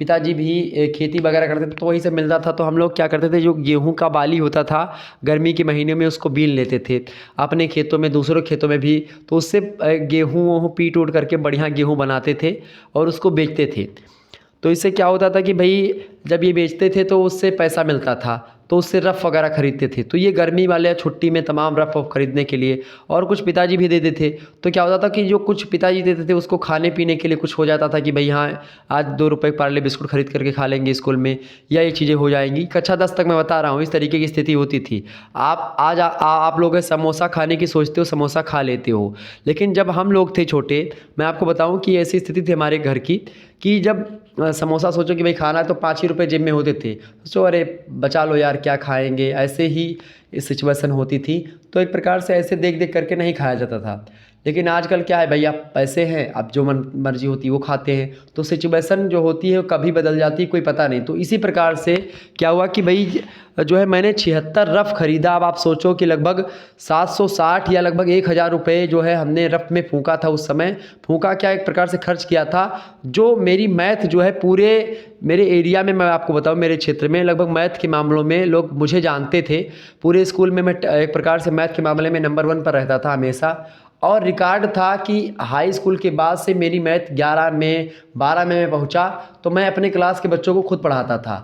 पिताजी भी खेती वगैरह करते थे, तो वही सब मिलता था। तो हम लोग क्या करते थे, जो गेहूं का बाली होता था गर्मी के महीने में उसको बीन लेते थे अपने खेतों में, दूसरों खेतों में भी। तो उससे गेहूँ पीट उट करके बढ़िया गेहूँ बनाते थे और उसको बेचते थे। तो इससे क्या होता था कि भाई जब ये बेचते थे तो उससे पैसा मिलता था, तो उससे रफ़ वगैरह खरीदते थे। तो ये गर्मी वाले छुट्टी में तमाम रफ़ खरीदने के लिए, और कुछ पिताजी भी देते थे। तो क्या होता था कि जो कुछ पिताजी देते थे उसको खाने पीने के लिए कुछ हो जाता था कि भाई हाँ आज 2 रुपये पार्ले बिस्कुट खरीद करके खा लेंगे स्कूल में, या ये चीज़ें हो जाएंगी। कक्षा 10 तक मैं बता रहा हूँ, इस तरीके की स्थिति होती थी। आप आज आप लोग समोसा खाने की सोचते हो, समोसा खा लेते हो, लेकिन जब हम लोग थे छोटे, मैं आपको बताऊँ कि ऐसी स्थिति थी हमारे घर की कि जब समोसा सोचो कि भाई खाना है तो 5 ही रुपये जेब में होते थे। सोचो अरे बचा लो यार क्या खाएंगे, ऐसे ही सिचुएशन होती थी। तो एक प्रकार से ऐसे देख देख करके नहीं खाया जाता था। लेकिन आजकल क्या है भाई, आप पैसे हैं, आप जो मन मर्जी होती है वो खाते हैं। तो सिचुएशन जो होती है वो कभी बदल जाती है, कोई पता नहीं। तो इसी प्रकार से क्या हुआ कि भाई जो है मैंने 76 रफ़ ख़रीदा। अब आप सोचो कि लगभग 760 या लगभग 1000 रुपये जो है हमने रफ़ में फूंका था उस समय। फूंका क्या, एक प्रकार से खर्च किया था। जो मेरी मैथ जो है पूरे मेरे एरिया में, मैं आपको बताऊं मेरे क्षेत्र में लगभग मैथ के मामलों में लोग मुझे जानते थे। पूरे स्कूल में मैं एक प्रकार से मैथ के मामले में नंबर 1 पर रहता था हमेशा। और रिकॉर्ड था कि हाई स्कूल के बाद से मेरी मैथ 11 में 12 में मैं पहुंचा तो मैं अपने क्लास के बच्चों को खुद पढ़ाता था।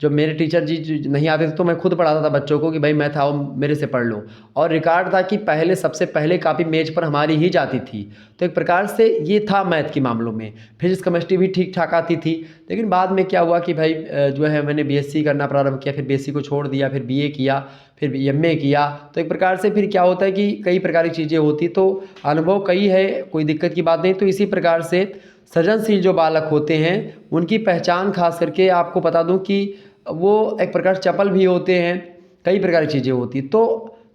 जो मेरे टीचर जी जो नहीं आते थे तो मैं खुद पढ़ाता था बच्चों को कि भाई मैथ आओ मेरे से पढ़ लो। और रिकॉर्ड था कि पहले सबसे पहले कापी मेज पर हमारी ही जाती थी। तो एक प्रकार से ये था मैथ के मामलों में। फिजिक्स केमिस्ट्री भी ठीक ठाक आती थी, लेकिन बाद में क्या हुआ कि भाई जो है मैंने बीएससी करना प्रारंभ किया, फिर बीएससी को छोड़ दिया, फिर बीए किया, फिर एमए किया। तो एक प्रकार से फिर क्या होता है कि कई प्रकार की चीज़ें होती, तो अनुभव कई है, कोई दिक्कत की बात नहीं। तो इसी प्रकार से सृजनशील जो बालक होते हैं उनकी पहचान खास करके आपको बता दूं कि वो एक प्रकार से चपल भी होते हैं, कई प्रकार की चीज़ें होती। तो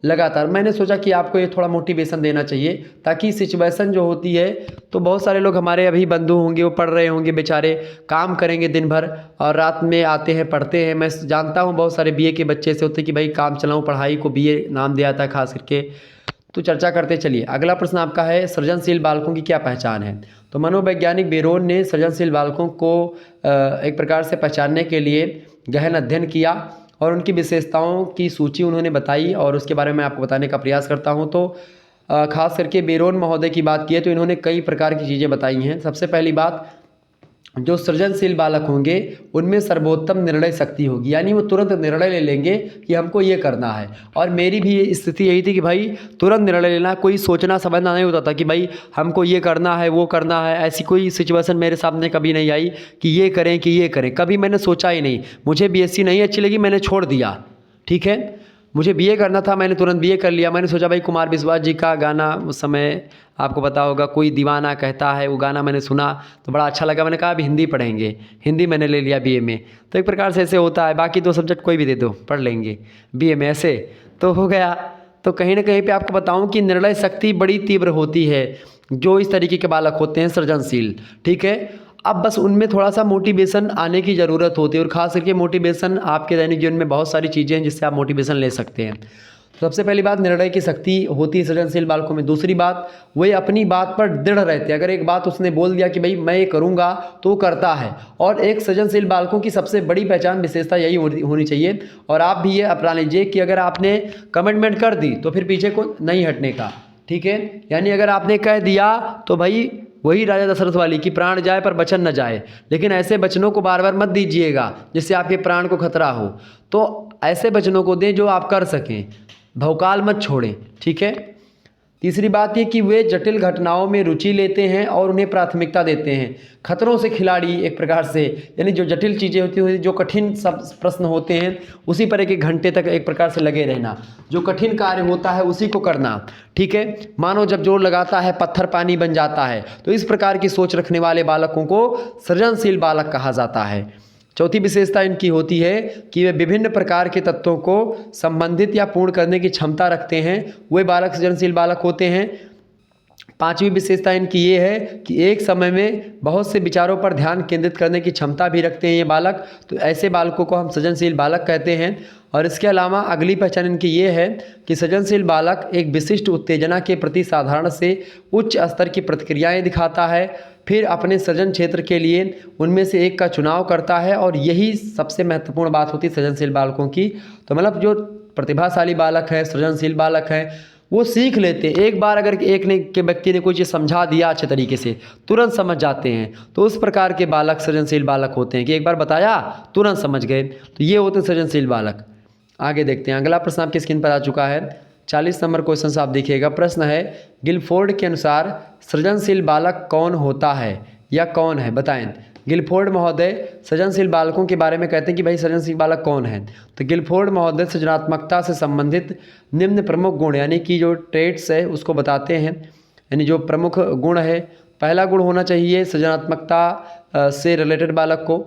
लगातार मैंने सोचा कि आपको ये थोड़ा मोटिवेशन देना चाहिए, ताकि सिचुएशन जो होती है, तो बहुत सारे लोग हमारे अभी बंधु होंगे, वो पढ़ रहे होंगे बेचारे, काम करेंगे दिन भर और रात में आते हैं पढ़ते हैं। मैं जानता हूँ बहुत सारे बीए के बच्चे ऐसे होते हैं कि भाई काम चलाऊँ, पढ़ाई को बीए नाम दिया था खास करके। तो चर्चा करते चलिए। अगला प्रश्न आपका है, सृजनशील बालकों की क्या पहचान है। तो मनोवैज्ञानिक बेरोन ने सृजनशील बालकों को एक प्रकार से पहचानने के लिए गहन अध्ययन किया और उनकी विशेषताओं की सूची उन्होंने बताई और उसके बारे में आपको बताने का प्रयास करता हूं। तो खास करके बेरोन महोदय की बात की है तो इन्होंने कई प्रकार की चीज़ें बताई हैं। सबसे पहली बात, जो सृजनशील बालक होंगे उनमें सर्वोत्तम निर्णय शक्ति होगी, यानी वो तुरंत निर्णय ले लेंगे कि हमको ये करना है। और मेरी भी स्थिति यही थी कि भाई तुरंत निर्णय लेना, कोई सोचना समझना नहीं होता था कि भाई हमको ये करना है वो करना है। ऐसी कोई सिचुएशन मेरे सामने कभी नहीं आई कि ये करें कि ये करें, कभी मैंने सोचा ही नहीं। मुझे बीएससी नहीं अच्छी लगी, मैंने छोड़ दिया, ठीक है। मुझे बीए करना था, मैंने तुरंत बीए कर लिया। मैंने सोचा भाई कुमार विश्वास जी का गाना उस समय आपको पता होगा, कोई दीवाना कहता है, वो गाना मैंने सुना तो बड़ा अच्छा लगा। मैंने कहा अभी हिंदी पढ़ेंगे, हिंदी मैंने ले लिया बीए में। तो एक प्रकार से ऐसे होता है, बाकी 2 सब्जेक्ट कोई भी दे दो पढ़ लेंगे बीए में, ऐसे तो हो गया। तो कहीं ना कहीं पे आपको बताऊं कि निर्णय शक्ति बड़ी तीव्र होती है जो इस तरीके के बालक होते हैं सृजनशील, ठीक है। अब बस उनमें थोड़ा सा मोटिवेशन आने की ज़रूरत होती है, और ख़ास करके मोटिवेशन आपके दैनिक जीवन में बहुत सारी चीज़ें हैं जिससे आप मोटिवेशन ले सकते हैं। सबसे पहली बात, निर्णय की शक्ति होती है सृजनशील बालकों में। दूसरी बात, वे अपनी बात पर दृढ़ रहते हैं। अगर एक बात उसने बोल दिया कि भाई मैं ये करूँगा तो वो करता है। और एक सृजनशील बालकों की सबसे बड़ी पहचान विशेषता यही होनी चाहिए, और आप भी ये अपना लीजिए कि अगर आपने कमिटमेंट कर दी तो फिर पीछे को नहीं हटने का, ठीक है। यानी अगर आपने कह दिया तो भाई वही राजा दशरथ वाली कि प्राण जाए पर वचन न जाए। लेकिन ऐसे वचनों को बार बार मत दीजिएगा जिससे आपके प्राण को खतरा हो। तो ऐसे वचनों को दें जो आप कर सकें, भौकाल मत छोड़ें, ठीक है। तीसरी बात ये कि वे जटिल घटनाओं में रुचि लेते हैं और उन्हें प्राथमिकता देते हैं। खतरों से खिलाड़ी एक प्रकार से, यानी जो जटिल चीज़ें होती हैं, जो कठिन सब प्रश्न होते हैं उसी पर 1-1 घंटे तक एक प्रकार से लगे रहना। जो कठिन कार्य होता है उसी को करना, ठीक है। मानो जब जोर लगाता है पत्थर पानी बन जाता है। तो इस प्रकार की सोच रखने वाले बालकों को सृजनशील बालक कहा जाता है। चौथी विशेषता इनकी होती है कि वे विभिन्न प्रकार के तत्वों को संबंधित या पूर्ण करने की क्षमता रखते हैं। वे बालक सृजनशील बालक होते हैं। पांचवी विशेषता इनकी ये है कि एक समय में बहुत से विचारों पर ध्यान केंद्रित करने की क्षमता भी रखते हैं ये बालक। तो ऐसे बालकों को हम सृजनशील बालक कहते हैं। और इसके अलावा अगली पहचान इनकी ये है कि सृजनशील बालक एक विशिष्ट उत्तेजना के प्रति साधारण से उच्च स्तर की प्रतिक्रियाएं दिखाता है, फिर अपने सृजन क्षेत्र के लिए उनमें से एक का चुनाव करता है। और यही सबसे महत्वपूर्ण बात होती है सृजनशील बालकों की। तो मतलब जो प्रतिभाशाली बालक है, सृजनशील बालक है, वो सीख लेते हैं। एक बार अगर एक ने के व्यक्ति ने कोई चीज़ समझा दिया अच्छे तरीके से, तुरंत समझ जाते हैं। तो उस प्रकार के बालक सृजनशील बालक होते हैं कि एक बार बताया तुरंत समझ गए। तो ये होते हैं सृजनशील बालक। आगे देखते हैं। अगला प्रश्न आपकी स्क्रीन पर आ चुका है। 40 नंबर क्वेश्चन से आप देखिएगा। प्रश्न है, गिलफोर्ड के अनुसार सृजनशील बालक कौन होता है या कौन है, बताएं। गिलफोर्ड महोदय सृजनशील बालकों के बारे में कहते हैं कि भाई सृजनशील बालक कौन है। तो गिलफोर्ड महोदय सृजनात्मकता से संबंधित निम्न प्रमुख गुण, यानी कि जो ट्रेट्स है उसको बताते हैं, यानी जो प्रमुख गुण है। पहला गुण होना चाहिए सृजनात्मकता से रिलेटेड बालक को,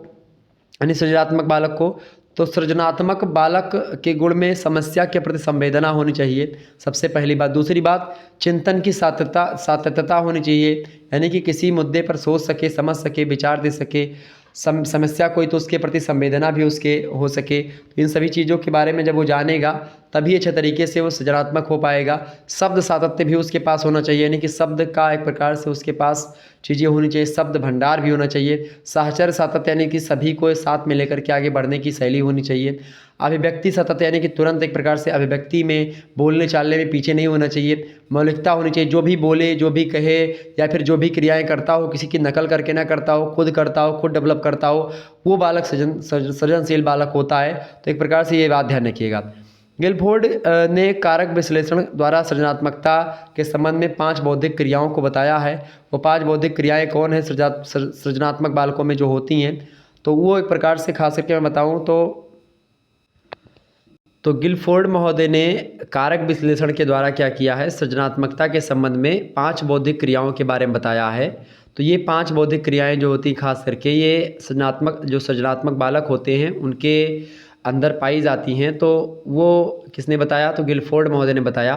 यानी सृजनात्मक बालक को। तो सृजनात्मक बालक के गुण में समस्या के प्रति संवेदना होनी चाहिए, सबसे पहली बात। दूसरी बात, चिंतन की सातत्यता होनी चाहिए, यानी कि किसी मुद्दे पर सोच सके, समझ सके, विचार दे सके, समस्या कोई तो उसके प्रति संवेदना भी उसके हो सके। इन सभी चीज़ों के बारे में जब वो जानेगा तभी अच्छे तरीके से वो सृजनात्मक हो पाएगा। शब्द सातत्य भी उसके पास होना चाहिए, यानी कि शब्द का एक प्रकार से उसके पास चीज़ें होनी चाहिए, शब्द भंडार भी होना चाहिए। साहचर्य सातत्य यानी कि सभी को साथ में लेकर के आगे बढ़ने की शैली होनी चाहिए। अभिव्यक्ति सातत्य यानी कि तुरंत एक प्रकार से अभिव्यक्ति में, बोलने चालने में पीछे नहीं होना चाहिए। मौलिकता होनी चाहिए, जो भी बोले, जो भी कहे या फिर जो भी क्रियाएं करता हो किसी की नकल करके ना करता हो, खुद करता हो, खुद डेवलप करता हो, वो बालक सृजनशील बालक होता है। तो एक प्रकार से ये बात ध्यान रखिएगा। गिलफोर्ड ने कारक विश्लेषण द्वारा सृजनात्मकता के संबंध में 5 बौद्धिक क्रियाओं को बताया है। वो 5 बौद्धिक क्रियाएं कौन है सृजनात्मक बालकों में जो होती हैं, तो वो एक प्रकार से खास करके मैं बताऊं तो गिलफोर्ड महोदय ने कारक विश्लेषण के द्वारा क्या किया है, सृजनात्मकता के संबंध में 5 बौद्धिक क्रियाओं के बारे में बताया है। तो ये 5 बौद्धिक क्रियाएं जो होती खास करके ये सृजनात्मक बालक होते हैं उनके अंदर पाई जाती हैं। तो वो किसने बताया, तो गिलफोर्ड महोदय ने बताया।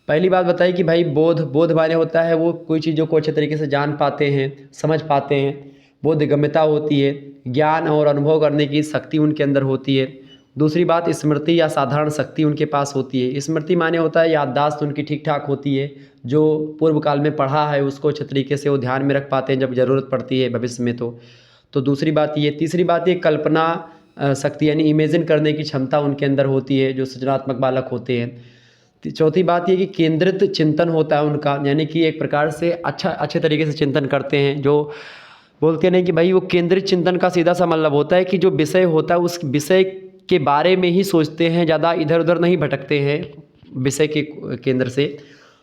पहली बात बताई कि भाई बोध माने होता है वो कोई चीज़ों को अच्छे तरीके से जान पाते हैं, समझ पाते हैं। बोधगम्यता होती है, ज्ञान और अनुभव करने की शक्ति उनके अंदर होती है। दूसरी बात स्मृति या साधारण शक्ति उनके पास होती है। स्मृति माने होता है याददाश्त उनकी ठीक ठाक होती है, जो पूर्व काल में पढ़ा है उसको अच्छे तरीके से वो ध्यान में रख पाते हैं जब ज़रूरत पड़ती है भविष्य में। तो दूसरी बात ये। तीसरी बात ये कल्पना शक्ति यानी इमेजिन करने की क्षमता उनके अंदर होती है जो सृजनात्मक बालक होते हैं। चौथी बात ये कि केंद्रित चिंतन होता है उनका, यानी कि एक प्रकार से अच्छे तरीके से चिंतन करते हैं। जो बोलते नहीं कि भाई वो केंद्रित चिंतन का सीधा सा मतलब होता है कि जो विषय होता है उस विषय के बारे में ही सोचते हैं, ज़्यादा इधर उधर नहीं भटकते हैं विषय के केंद्र से।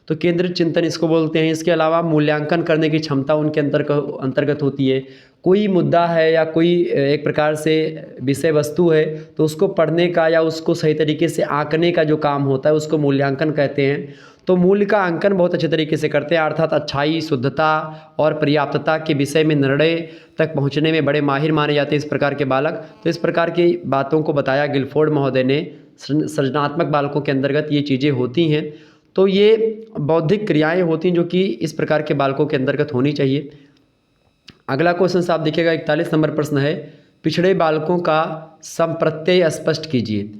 तो केंद्रित चिंतन इसको बोलते हैं। इसके अलावा मूल्यांकन करने की क्षमता उनके अंतर्गत होती है। कोई मुद्दा है या कोई एक प्रकार से विषय वस्तु है तो उसको पढ़ने का या उसको सही तरीके से आंकने का जो काम होता है उसको मूल्यांकन कहते हैं। तो मूल्य का अंकन बहुत अच्छे तरीके से करते हैं, अर्थात अच्छाई, शुद्धता और पर्याप्तता के विषय में निर्णय तक पहुंचने में बड़े माहिर माने जाते हैं इस प्रकार के बालक। तो इस प्रकार की बातों को बताया गिलफोर्ड महोदय ने। सृजनात्मक बालकों के अंतर्गत ये चीज़ें होती हैं। तो ये बौद्धिक क्रियाएं होती हैं जो कि इस प्रकार के बालकों के अंतर्गत होनी चाहिए। अगला क्वेश्चन से आप देखिएगा, 41 नंबर प्रश्न है, पिछड़े बालकों का संप्रत्यय स्पष्ट कीजिए।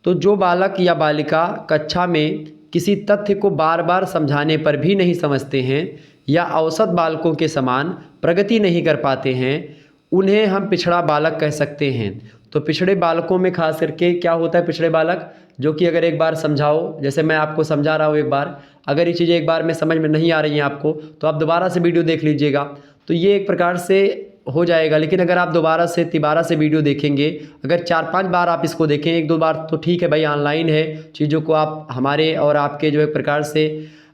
तो जो बालक या बालिका कक्षा में किसी तथ्य को बार बार समझाने पर भी नहीं समझते हैं या औसत बालकों के समान प्रगति नहीं कर पाते हैं, उन्हें हम पिछड़ा बालक कह सकते हैं। तो पिछड़े बालकों में खास करके क्या होता है, पिछड़े बालक जो कि अगर एक बार समझाओ, जैसे मैं आपको समझा रहा हूँ एक बार, अगर ये चीज़ें एक बार में समझ में नहीं आ रही हैं आपको तो आप दोबारा से वीडियो देख लीजिएगा, तो ये एक प्रकार से हो जाएगा। लेकिन अगर आप दोबारा से तिबारा से वीडियो देखेंगे, अगर 4-5 बार आप इसको देखें, 1-2 बार तो ठीक है भाई, ऑनलाइन है, चीज़ों को आप हमारे और आपके जो एक प्रकार से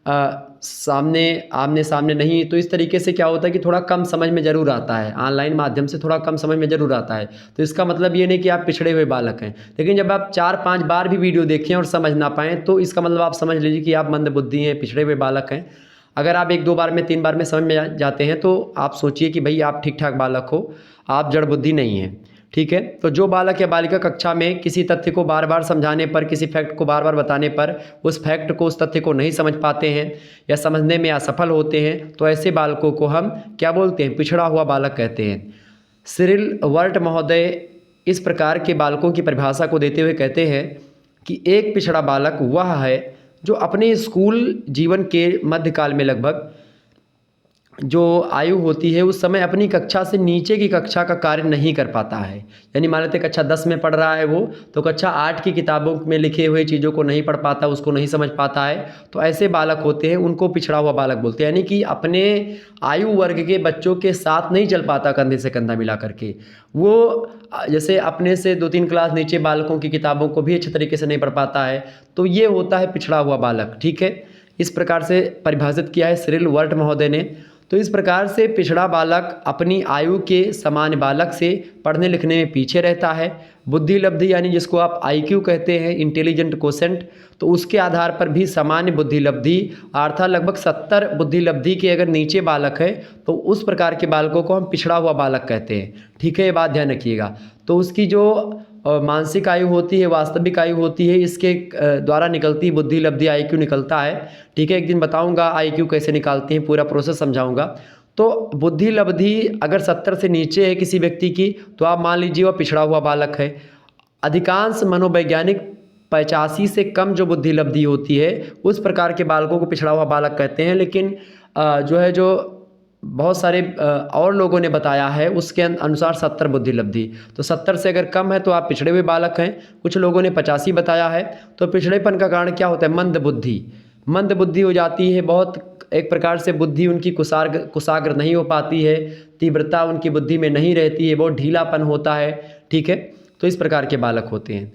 आमने सामने नहीं, तो इस तरीके से क्या होता है कि थोड़ा कम समझ में ज़रूर आता है, ऑनलाइन माध्यम से थोड़ा कम समझ में ज़रूर आता है। तो इसका मतलब ये नहीं कि आप पिछड़े हुए बालक हैं। लेकिन जब आप 4-5 बार भी वीडियो देखें और समझ ना पाएँ तो इसका मतलब आप समझ लीजिए कि आप मंदबुद्धि हैं, पिछड़े हुए बालक हैं। अगर आप 1-2 बार में, 3 बार में समझ में जाते हैं तो आप सोचिए कि भाई आप ठीक ठाक बालक हो, आप जड़ बुद्धि नहीं हैं। ठीक है। तो जो बालक या बालिका कक्षा में किसी तथ्य को बार बार समझाने पर, किसी फैक्ट को बार बार बताने पर उस फैक्ट को, उस तथ्य को नहीं समझ पाते हैं या समझने में असफल होते हैं, तो ऐसे बालकों को हम क्या बोलते हैं, पिछड़ा हुआ बालक कहते हैं। सिरिल वर्ट महोदय इस प्रकार के बालकों की परिभाषा को देते हुए कहते हैं कि एक पिछड़ा बालक वह है जो अपने स्कूल जीवन के मध्यकाल में लगभग जो आयु होती है उस समय अपनी कक्षा से नीचे की कक्षा का कार्य नहीं कर पाता है। यानी मान लेते कक्षा 10 में पढ़ रहा है वो, तो कक्षा 8 की किताबों में लिखे हुए चीज़ों को नहीं पढ़ पाता, उसको नहीं समझ पाता है, तो ऐसे बालक होते हैं, उनको पिछड़ा हुआ बालक बोलते हैं। यानी कि अपने आयु वर्ग के बच्चों के साथ नहीं चल पाता कंधे से कंधा मिला करके, वो जैसे अपने से 2-3 क्लास नीचे बालकों की किताबों को भी अच्छे तरीके से नहीं पढ़ पाता है, तो ये होता है पिछड़ा हुआ बालक। ठीक है, इस प्रकार से परिभाषित किया है सिरिल वर्ट महोदय ने। तो इस प्रकार से पिछड़ा बालक अपनी आयु के समान बालक से पढ़ने लिखने में पीछे रहता है। बुद्धि लब्धि यानी जिसको आप IQ कहते हैं, इंटेलिजेंट कोसेंट, तो उसके आधार पर भी सामान्य बुद्धि लब्धि अर्थात लगभग 70 बुद्धि लब्धि के अगर नीचे बालक है तो उस प्रकार के बालकों को हम पिछड़ा हुआ बालक कहते हैं। ठीक है, ये बात ध्यान रखिएगा। तो उसकी जो मानसिक आयु होती है, वास्तविक आयु होती है, इसके द्वारा निकलती बुद्धि लब्धि IQ निकलता है। ठीक है, एक दिन बताऊंगा IQ कैसे निकालते हैं, पूरा प्रोसेस समझाऊंगा। तो बुद्धि लब्धि अगर 70 से नीचे है किसी व्यक्ति की तो आप मान लीजिए वह पिछड़ा हुआ बालक है। अधिकांश मनोवैज्ञानिक 85 से कम जो बुद्धि लब्धि होती है उस प्रकार के बालकों को पिछड़ा हुआ बालक कहते हैं। लेकिन जो बहुत सारे और लोगों ने बताया है उसके अनुसार 70 बुद्धि लब्धि, तो 70 से अगर कम है तो आप पिछड़े हुए बालक हैं। कुछ लोगों ने 85 बताया है। तो पिछड़ेपन का कारण क्या होता है? मंद बुद्धि हो जाती है, बहुत एक प्रकार से बुद्धि उनकी कुशाग्र नहीं हो पाती है, तीव्रता उनकी बुद्धि में नहीं रहती है, बहुत ढीलापन होता है। ठीक है, तो इस प्रकार के बालक होते हैं।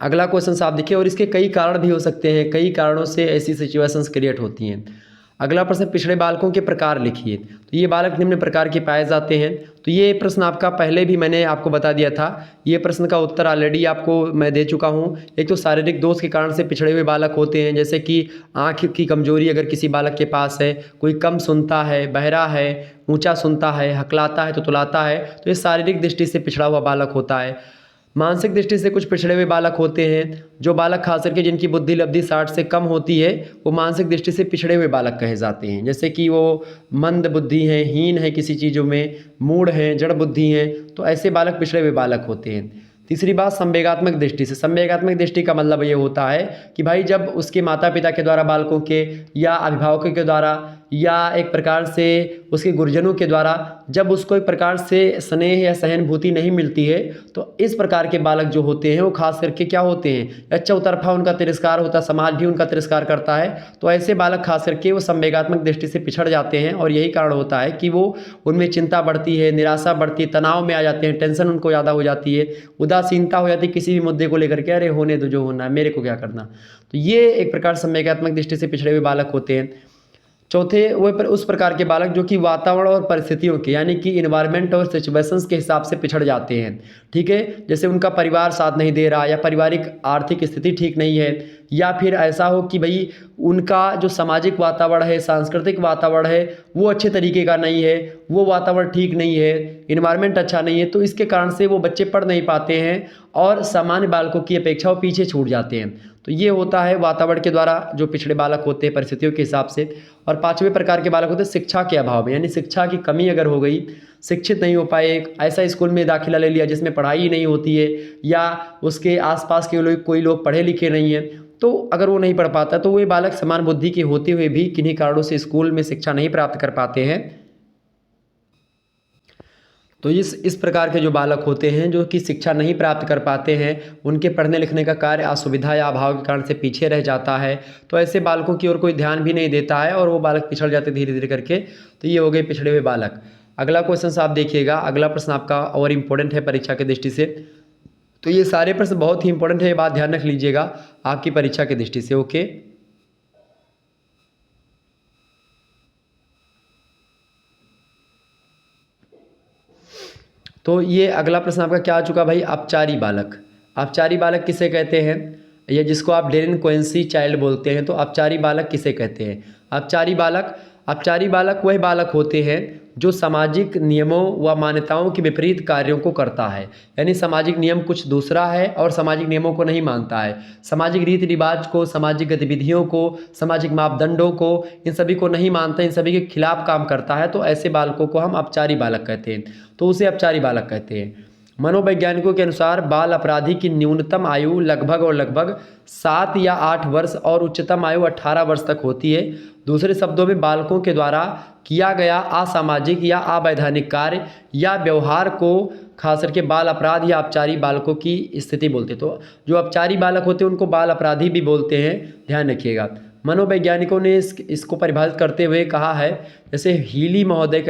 अगला क्वेश्चन आप देखिए, और इसके कई कारण भी हो सकते हैं, कई कारणों से ऐसी सिचुएशंस क्रिएट होती हैं। अगला प्रश्न, पिछड़े बालकों के प्रकार लिखिए। तो ये बालक निम्न प्रकार के पाए जाते हैं। तो ये प्रश्न आपका पहले भी मैंने आपको बता दिया था, ये प्रश्न का उत्तर ऑलरेडी आपको मैं दे चुका हूँ। एक तो शारीरिक दोष के कारण से पिछड़े हुए बालक होते हैं, जैसे कि आँख की कमजोरी अगर किसी बालक के पास है, कोई कम सुनता है, बहरा है, ऊँचा सुनता है, हकलाता है तो तुलाता है, तो ये शारीरिक दृष्टि से पिछड़ा हुआ बालक होता है। मानसिक दृष्टि से कुछ पिछड़े हुए बालक होते हैं, जो बालक खास करके जिनकी बुद्धि लब्धि 60 से कम होती है वो मानसिक दृष्टि से पिछड़े हुए बालक कहे जाते हैं। जैसे कि वो मंद बुद्धि हैं, हीन है किसी चीज़ों में, मूढ़ हैं, जड़ बुद्धि हैं, तो ऐसे बालक पिछड़े हुए बालक होते हैं। तीसरी बात, संवेगात्मक दृष्टि से। संवेगात्मक दृष्टि का मतलब ये होता है कि भाई जब उसके माता पिता के द्वारा बालकों के या अभिभावकों के द्वारा या एक प्रकार से उसके गुरुजनों के द्वारा जब उसको एक प्रकार से स्नेह या सहानुभूति नहीं मिलती है, तो इस प्रकार के बालक जो होते हैं वो खास करके क्या होते हैं, चौतरफा उनका तिरस्कार होता है, समाज भी उनका तिरस्कार करता है। तो ऐसे बालक खास करके वो संवेगात्मक दृष्टि से पिछड़ जाते हैं, और यही कारण होता है कि वो उनमें चिंता बढ़ती है, निराशा बढ़ती है, तनाव में आ जाते हैं, टेंशन उनको ज़्यादा हो जाती है, उदासीनता हो जाती है किसी भी मुद्दे को लेकर के, अरे होने दो जो होना है, मेरे को क्या करना। तो ये एक प्रकार संवेगात्मक दृष्टि से पिछड़े हुए बालक होते हैं। चौथे वो उस प्रकार के बालक जो कि वातावरण और परिस्थितियों के यानी कि इन्वायरमेंट और सिचुएशंस के हिसाब से पिछड़ जाते हैं। ठीक है, जैसे उनका परिवार साथ नहीं दे रहा, या पारिवारिक आर्थिक स्थिति ठीक नहीं है, या फिर ऐसा हो कि भाई उनका जो सामाजिक वातावरण है, सांस्कृतिक वातावरण है, वो अच्छे तरीके का नहीं है, वो वातावरण ठीक नहीं है, इन्वायरमेंट अच्छा नहीं है, तो इसके कारण से वो बच्चे पढ़ नहीं पाते हैं और सामान्य बालकों की अपेक्षा वो पीछे छूट जाते हैं। तो ये होता है वातावरण के द्वारा जो पिछड़े बालक होते हैं परिस्थितियों के हिसाब से। और पांचवें प्रकार के बालक होते हैं शिक्षा के अभाव में, यानी शिक्षा की कमी अगर हो गई, शिक्षित नहीं हो पाए, ऐसा स्कूल में दाखिला ले लिया जिसमें पढ़ाई ही नहीं होती है, या उसके आसपास के लोग कोई लोग पढ़े लिखे नहीं हैं, तो अगर वो नहीं पढ़ पाता तो वे बालक समान बुद्धि के होते हुए भी किन्हीं कारणों से स्कूल में शिक्षा नहीं प्राप्त कर पाते हैं। तो इस प्रकार के जो बालक होते हैं जो कि शिक्षा नहीं प्राप्त कर पाते हैं, उनके पढ़ने लिखने का कार्य असुविधा या अभाव के कारण से पीछे रह जाता है, तो ऐसे बालकों की ओर कोई ध्यान भी नहीं देता है और वो बालक पिछड़ जाते धीरे धीरे करके। तो ये हो गए पिछड़े हुए बालक। अगला क्वेश्चन आप देखिएगा, अगला प्रश्न आपका और इम्पोर्टेंट है परीक्षा की दृष्टि से। तो ये सारे प्रश्न बहुत ही इंपॉर्टेंट है, ये बात ध्यान रख लीजिएगा आपकी परीक्षा की दृष्टि से। ओके, तो ये अगला प्रश्न आपका क्या आ चुका भाई, अपचारी बालक। अपचारी बालक किसे कहते हैं, या जिसको आप डेलिंक्वेंसी चाइल्ड बोलते हैं, तो अपचारी बालक किसे कहते हैं। अपचारी बालक वह बालक होते हैं जो सामाजिक नियमों व मान्यताओं के विपरीत कार्यों को करता है, यानी सामाजिक नियम कुछ दूसरा है और सामाजिक नियमों को नहीं मानता है, सामाजिक रीति रिवाज को, सामाजिक गतिविधियों को, सामाजिक मापदंडों को, इन सभी को नहीं मानता, इन सभी के खिलाफ काम करता है, तो ऐसे बालकों को हम अपचारी बालक कहते हैं। तो उसे अपचारी बालक कहते हैं। मनोवैज्ञानिकों के अनुसार बाल अपराधी की न्यूनतम आयु लगभग 7 या 8 वर्ष और उच्चतम आयु 18 वर्ष तक होती है। दूसरे शब्दों में बालकों के द्वारा किया गया असामाजिक या अवैधानिक कार्य या व्यवहार को खास करके बाल अपराध या अपचारी बालकों की स्थिति बोलते हैं। तो जो अपचारी बालक होते हैं उनको बाल अपराधी भी बोलते हैं, ध्यान रखिएगा। मनोवैज्ञानिकों ने इसको परिभाषित करते हुए कहा है, जैसे हेली महोदय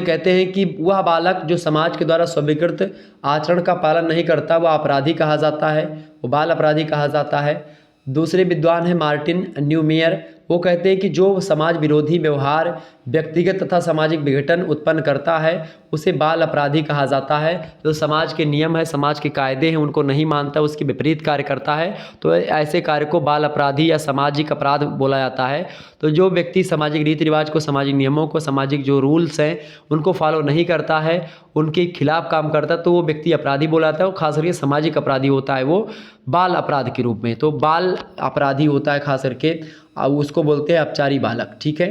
कहते हैं कि वह बालक जो समाज के द्वारा स्वीकृत आचरण का पालन नहीं करता वह अपराधी कहा जाता है, वो बाल अपराधी कहा जाता है। दूसरे विद्वान हैं मार्टिन न्यूमेयर, वो कहते हैं कि जो समाज विरोधी व्यवहार, व्यक्तिगत तथा सामाजिक विघटन उत्पन्न करता है उसे बाल अपराधी कहा जाता है। जो समाज के नियम है, समाज के कायदे हैं, उनको नहीं मानता, उसके विपरीत कार्य करता है, तो ऐसे कार्य को बाल अपराधी या सामाजिक अपराध बोला जाता है। तो जो व्यक्ति सामाजिक रीति रिवाज को, सामाजिक नियमों को, सामाजिक जो रूल्स हैं उनको फॉलो नहीं करता है, उनके खिलाफ काम करता है, तो वो व्यक्ति अपराधी बोला जाता है। वो खास करके सामाजिक अपराधी होता है, वो बाल अपराध के रूप में, तो बाल अपराधी होता है खास करके, उसको बोलते हैं अपचारी बालक। ठीक है,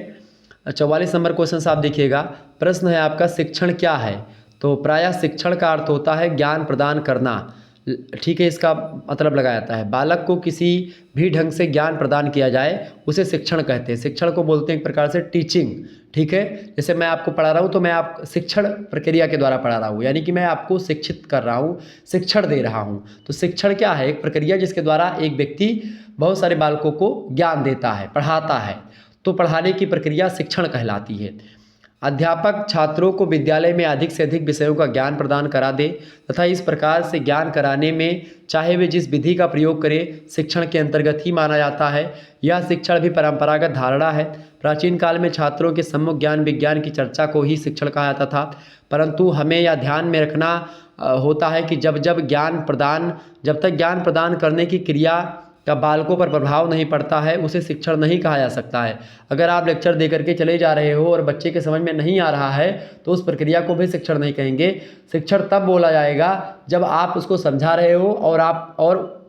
44 नंबर क्वेश्चन आप देखिएगा, प्रश्न है आपका शिक्षण क्या है। तो प्रायः शिक्षण का अर्थ होता है ज्ञान प्रदान करना। ठीक है, इसका मतलब लगाया जाता है बालक को किसी भी ढंग से ज्ञान प्रदान किया जाए उसे शिक्षण कहते हैं। शिक्षण को बोलते हैं एक प्रकार से टीचिंग। ठीक है, जैसे मैं आपको पढ़ा रहा हूँ तो मैं आप शिक्षण प्रक्रिया के द्वारा पढ़ा रहा हूँ, यानी कि मैं आपको शिक्षित कर रहा हूँ, शिक्षण दे रहा हूँ। तो शिक्षण क्या है? एक प्रक्रिया जिसके द्वारा एक व्यक्ति बहुत सारे बालकों को ज्ञान देता है, पढ़ाता है। तो पढ़ाने की प्रक्रिया शिक्षण कहलाती है। अध्यापक छात्रों को विद्यालय में अधिक से अधिक विषयों का ज्ञान प्रदान करा दे तथा इस प्रकार से ज्ञान कराने में चाहे वे जिस विधि का प्रयोग करें शिक्षण के अंतर्गत ही माना जाता है। यह शिक्षण भी परंपरागत धारणा है। प्राचीन काल में छात्रों के सम्मुख ज्ञान विज्ञान की चर्चा को ही शिक्षण कहा जाता था, परंतु हमें यह ध्यान में रखना होता है कि जब तक ज्ञान प्रदान करने की क्रिया का बालकों पर प्रभाव नहीं पड़ता है उसे शिक्षण नहीं कहा जा सकता है। अगर आप लेक्चर दे करके चले जा रहे हो और बच्चे के समझ में नहीं आ रहा है तो उस प्रक्रिया को भी शिक्षण नहीं कहेंगे। शिक्षण तब बोला जाएगा जब आप उसको समझा रहे हो और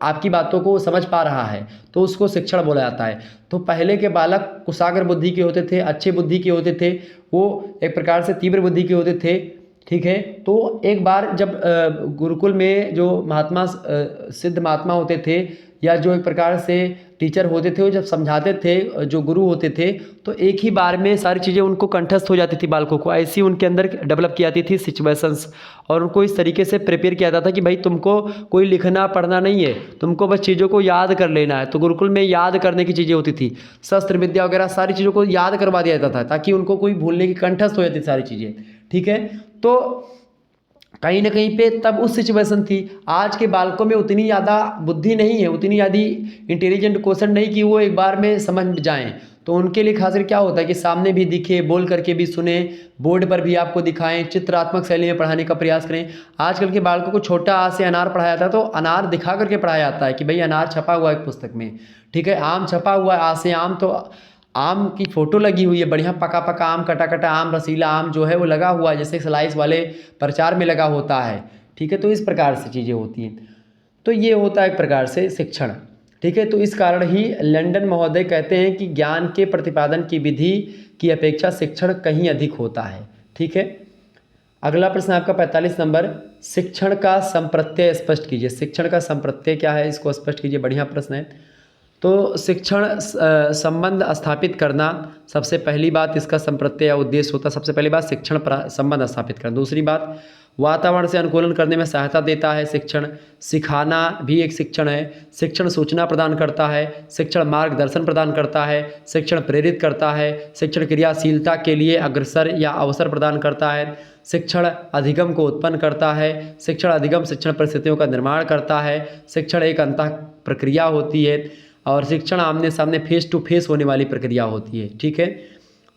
आपकी बातों को समझ पा रहा है तो उसको शिक्षण बोला जाता है। तो पहले के बालक कुशाग्र बुद्धि के होते थे, अच्छे बुद्धि के होते थे, वो एक प्रकार से तीव्र बुद्धि के होते थे। ठीक है, तो एक बार जब गुरुकुल में जो सिद्ध महात्मा होते थे या जो एक प्रकार से टीचर होते थे वो जब समझाते थे, जो गुरु होते थे, तो एक ही बार में सारी चीज़ें उनको कंठस्थ हो जाती थी बालकों को। ऐसी उनके अंदर डेवलप की जाती थी सिचुएशंस और उनको इस तरीके से प्रिपेयर किया जाता था कि भाई तुमको कोई लिखना पढ़ना नहीं है, तुमको बस चीज़ों को याद कर लेना है। तो गुरुकुल में याद करने की चीज़ें होती थी, शस्त्र विद्या वगैरह सारी चीज़ों को याद करवा दिया जाता था ताकि उनको कोई भूलने की कंठस्थ हो जाती सारी चीज़ें। ठीक है, तो कहीं ना कहीं पे तब उस सिचुएशन थी। आज के बालकों में उतनी ज़्यादा बुद्धि नहीं है, उतनी ज़्यादा इंटेलिजेंट क्वेश्चन नहीं कि वो एक बार में समझ जाएं। तो उनके लिए खासकर क्या होता है कि सामने भी दिखे, बोल करके भी सुने, बोर्ड पर भी आपको दिखाएं, चित्रात्मक शैली में पढ़ाने का प्रयास करें। आजकल के बालकों को छोटा आ से अनार पढ़ाया जाता है तो अनार दिखा करके पढ़ाया जाता है कि भाई अनार छपा हुआ है पुस्तक में। ठीक है, आम छपा हुआ है, आ से आम, तो आम की फ़ोटो लगी हुई है, बढ़िया पका पका आम, कटा कटा आम, रसीला आम जो है वो लगा हुआ है, जैसे स्लाइस वाले प्रचार में लगा होता है। ठीक है, तो इस प्रकार से चीज़ें होती हैं। तो ये होता है एक प्रकार से शिक्षण। ठीक है, तो इस कारण ही लंडन महोदय कहते हैं कि ज्ञान के प्रतिपादन की विधि की अपेक्षा शिक्षण कहीं अधिक होता है। ठीक है, अगला प्रश्न आपका 45 नंबर, शिक्षण का संप्रत्यय स्पष्ट कीजिए। शिक्षण का संप्रत्यय क्या है, इसको स्पष्ट कीजिए। बढ़िया प्रश्न है। तो शिक्षण संबंध स्थापित करना, सबसे पहली बात इसका संप्रत्यय या उद्देश्य होता है। सबसे पहली बात शिक्षण संबंध स्थापित करना। दूसरी बात वातावरण से अनुकूलन करने में सहायता देता है शिक्षण। सिखाना भी एक शिक्षण है। शिक्षण सूचना प्रदान करता है। शिक्षण मार्गदर्शन प्रदान करता है। शिक्षण प्रेरित करता है। शिक्षण क्रियाशीलता के लिए अग्रसर या अवसर प्रदान करता है। शिक्षण अधिगम को उत्पन्न करता है। शिक्षण अधिगम शिक्षण परिस्थितियों का निर्माण करता है। शिक्षण एक अंतः प्रक्रिया होती है और शिक्षण आमने सामने फेस टू फेस होने वाली प्रक्रिया होती है। ठीक है,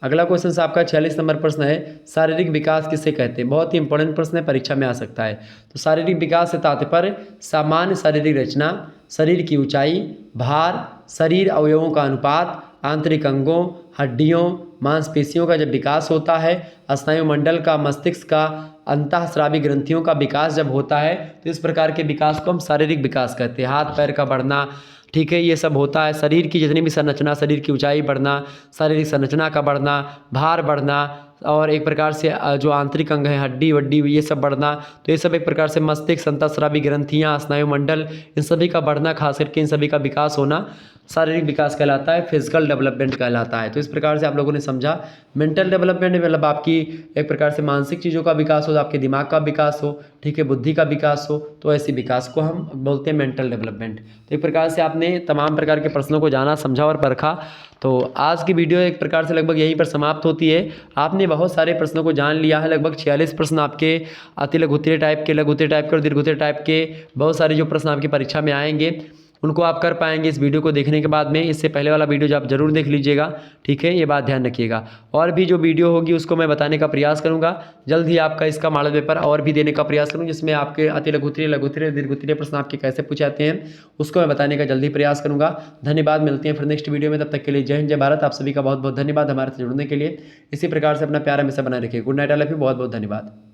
अगला क्वेश्चन आपका 46 नंबर प्रश्न है, शारीरिक विकास किसे कहते हैं। बहुत ही इंपॉर्टेंट प्रश्न है, परीक्षा में आ सकता है। तो शारीरिक विकास से तात्पर्य सामान्य शारीरिक रचना, शरीर की ऊंचाई, भार, शरीर अवयवों का अनुपात, आंतरिक अंगों, हड्डियों, मांसपेशियों का जब विकास होता है, स्नायुमंडल का, मस्तिष्क का, अंतःस्रावी ग्रंथियों का विकास जब होता है तो इस प्रकार के विकास को हम शारीरिक विकास कहते हैं। हाथ पैर का बढ़ना, ठीक है, ये सब होता है। शरीर की जितनी भी संरचना, शरीर की ऊंचाई बढ़ना, शारीरिक संरचना का बढ़ना, भार बढ़ना और एक प्रकार से जो आंतरिक अंग है, हड्डी वड्डी, ये सब बढ़ना। तो ये सब एक प्रकार से मस्तिष्क, अंतःस्रावी ग्रंथियाँ, स्नायुमंडल, इन सभी का बढ़ना, खास करके इन सभी का विकास होना शारीरिक विकास कहलाता है, फिजिकल डेवलपमेंट कहलाता है। तो इस प्रकार से आप लोगों ने समझा। मेंटल डेवलपमेंट मतलब आपकी एक प्रकार से मानसिक चीज़ों का विकास हो, आपके दिमाग का विकास हो, ठीक है, बुद्धि का विकास हो, तो ऐसी विकास को हम बोलते हैं मेंटल डेवलपमेंट। तो एक प्रकार से आपने तमाम प्रकार के प्रश्नों को जाना, समझा और परखा। तो आज की वीडियो एक प्रकार से लगभग यहीं पर समाप्त होती है। आपने बहुत सारे प्रश्नों को जान लिया है। लगभग 46 प्रश्न आपके अति लघुत्तरीय टाइप के, लघुत्तरीय टाइप के और दीर्घोत्तरीय टाइप के बहुत सारे जो प्रश्न आपकी परीक्षा में आएंगे उनको आप कर पाएंगे इस वीडियो को देखने के बाद में। इससे पहले वाला वीडियो जो आप जरूर देख लीजिएगा, ठीक है, ये बात ध्यान रखिएगा। और भी जो वीडियो होगी उसको मैं बताने का प्रयास करूंगा। जल्द ही आपका इसका मॉडल पेपर और भी देने का प्रयास करूँगा, जिसमें आपके अति लघुत्तरीय, लघुत्तरीय, दीर्घोत्तरीय प्रश्न आपके कैसे पूछे जाते हैं उसको मैं बताने का जल्दी प्रयास करूँगा। धन्यवाद, मिलते हैं फिर नेक्स्ट वीडियो में। तब तक के लिए जय हिंद, जय भारत। आप सभी का बहुत बहुत धन्यवाद हमारे से जुड़ने के लिए। इसी प्रकार से अपना प्यार हमेशा बनाए रखिए। Good night, I love you, बहुत बहुत धन्यवाद।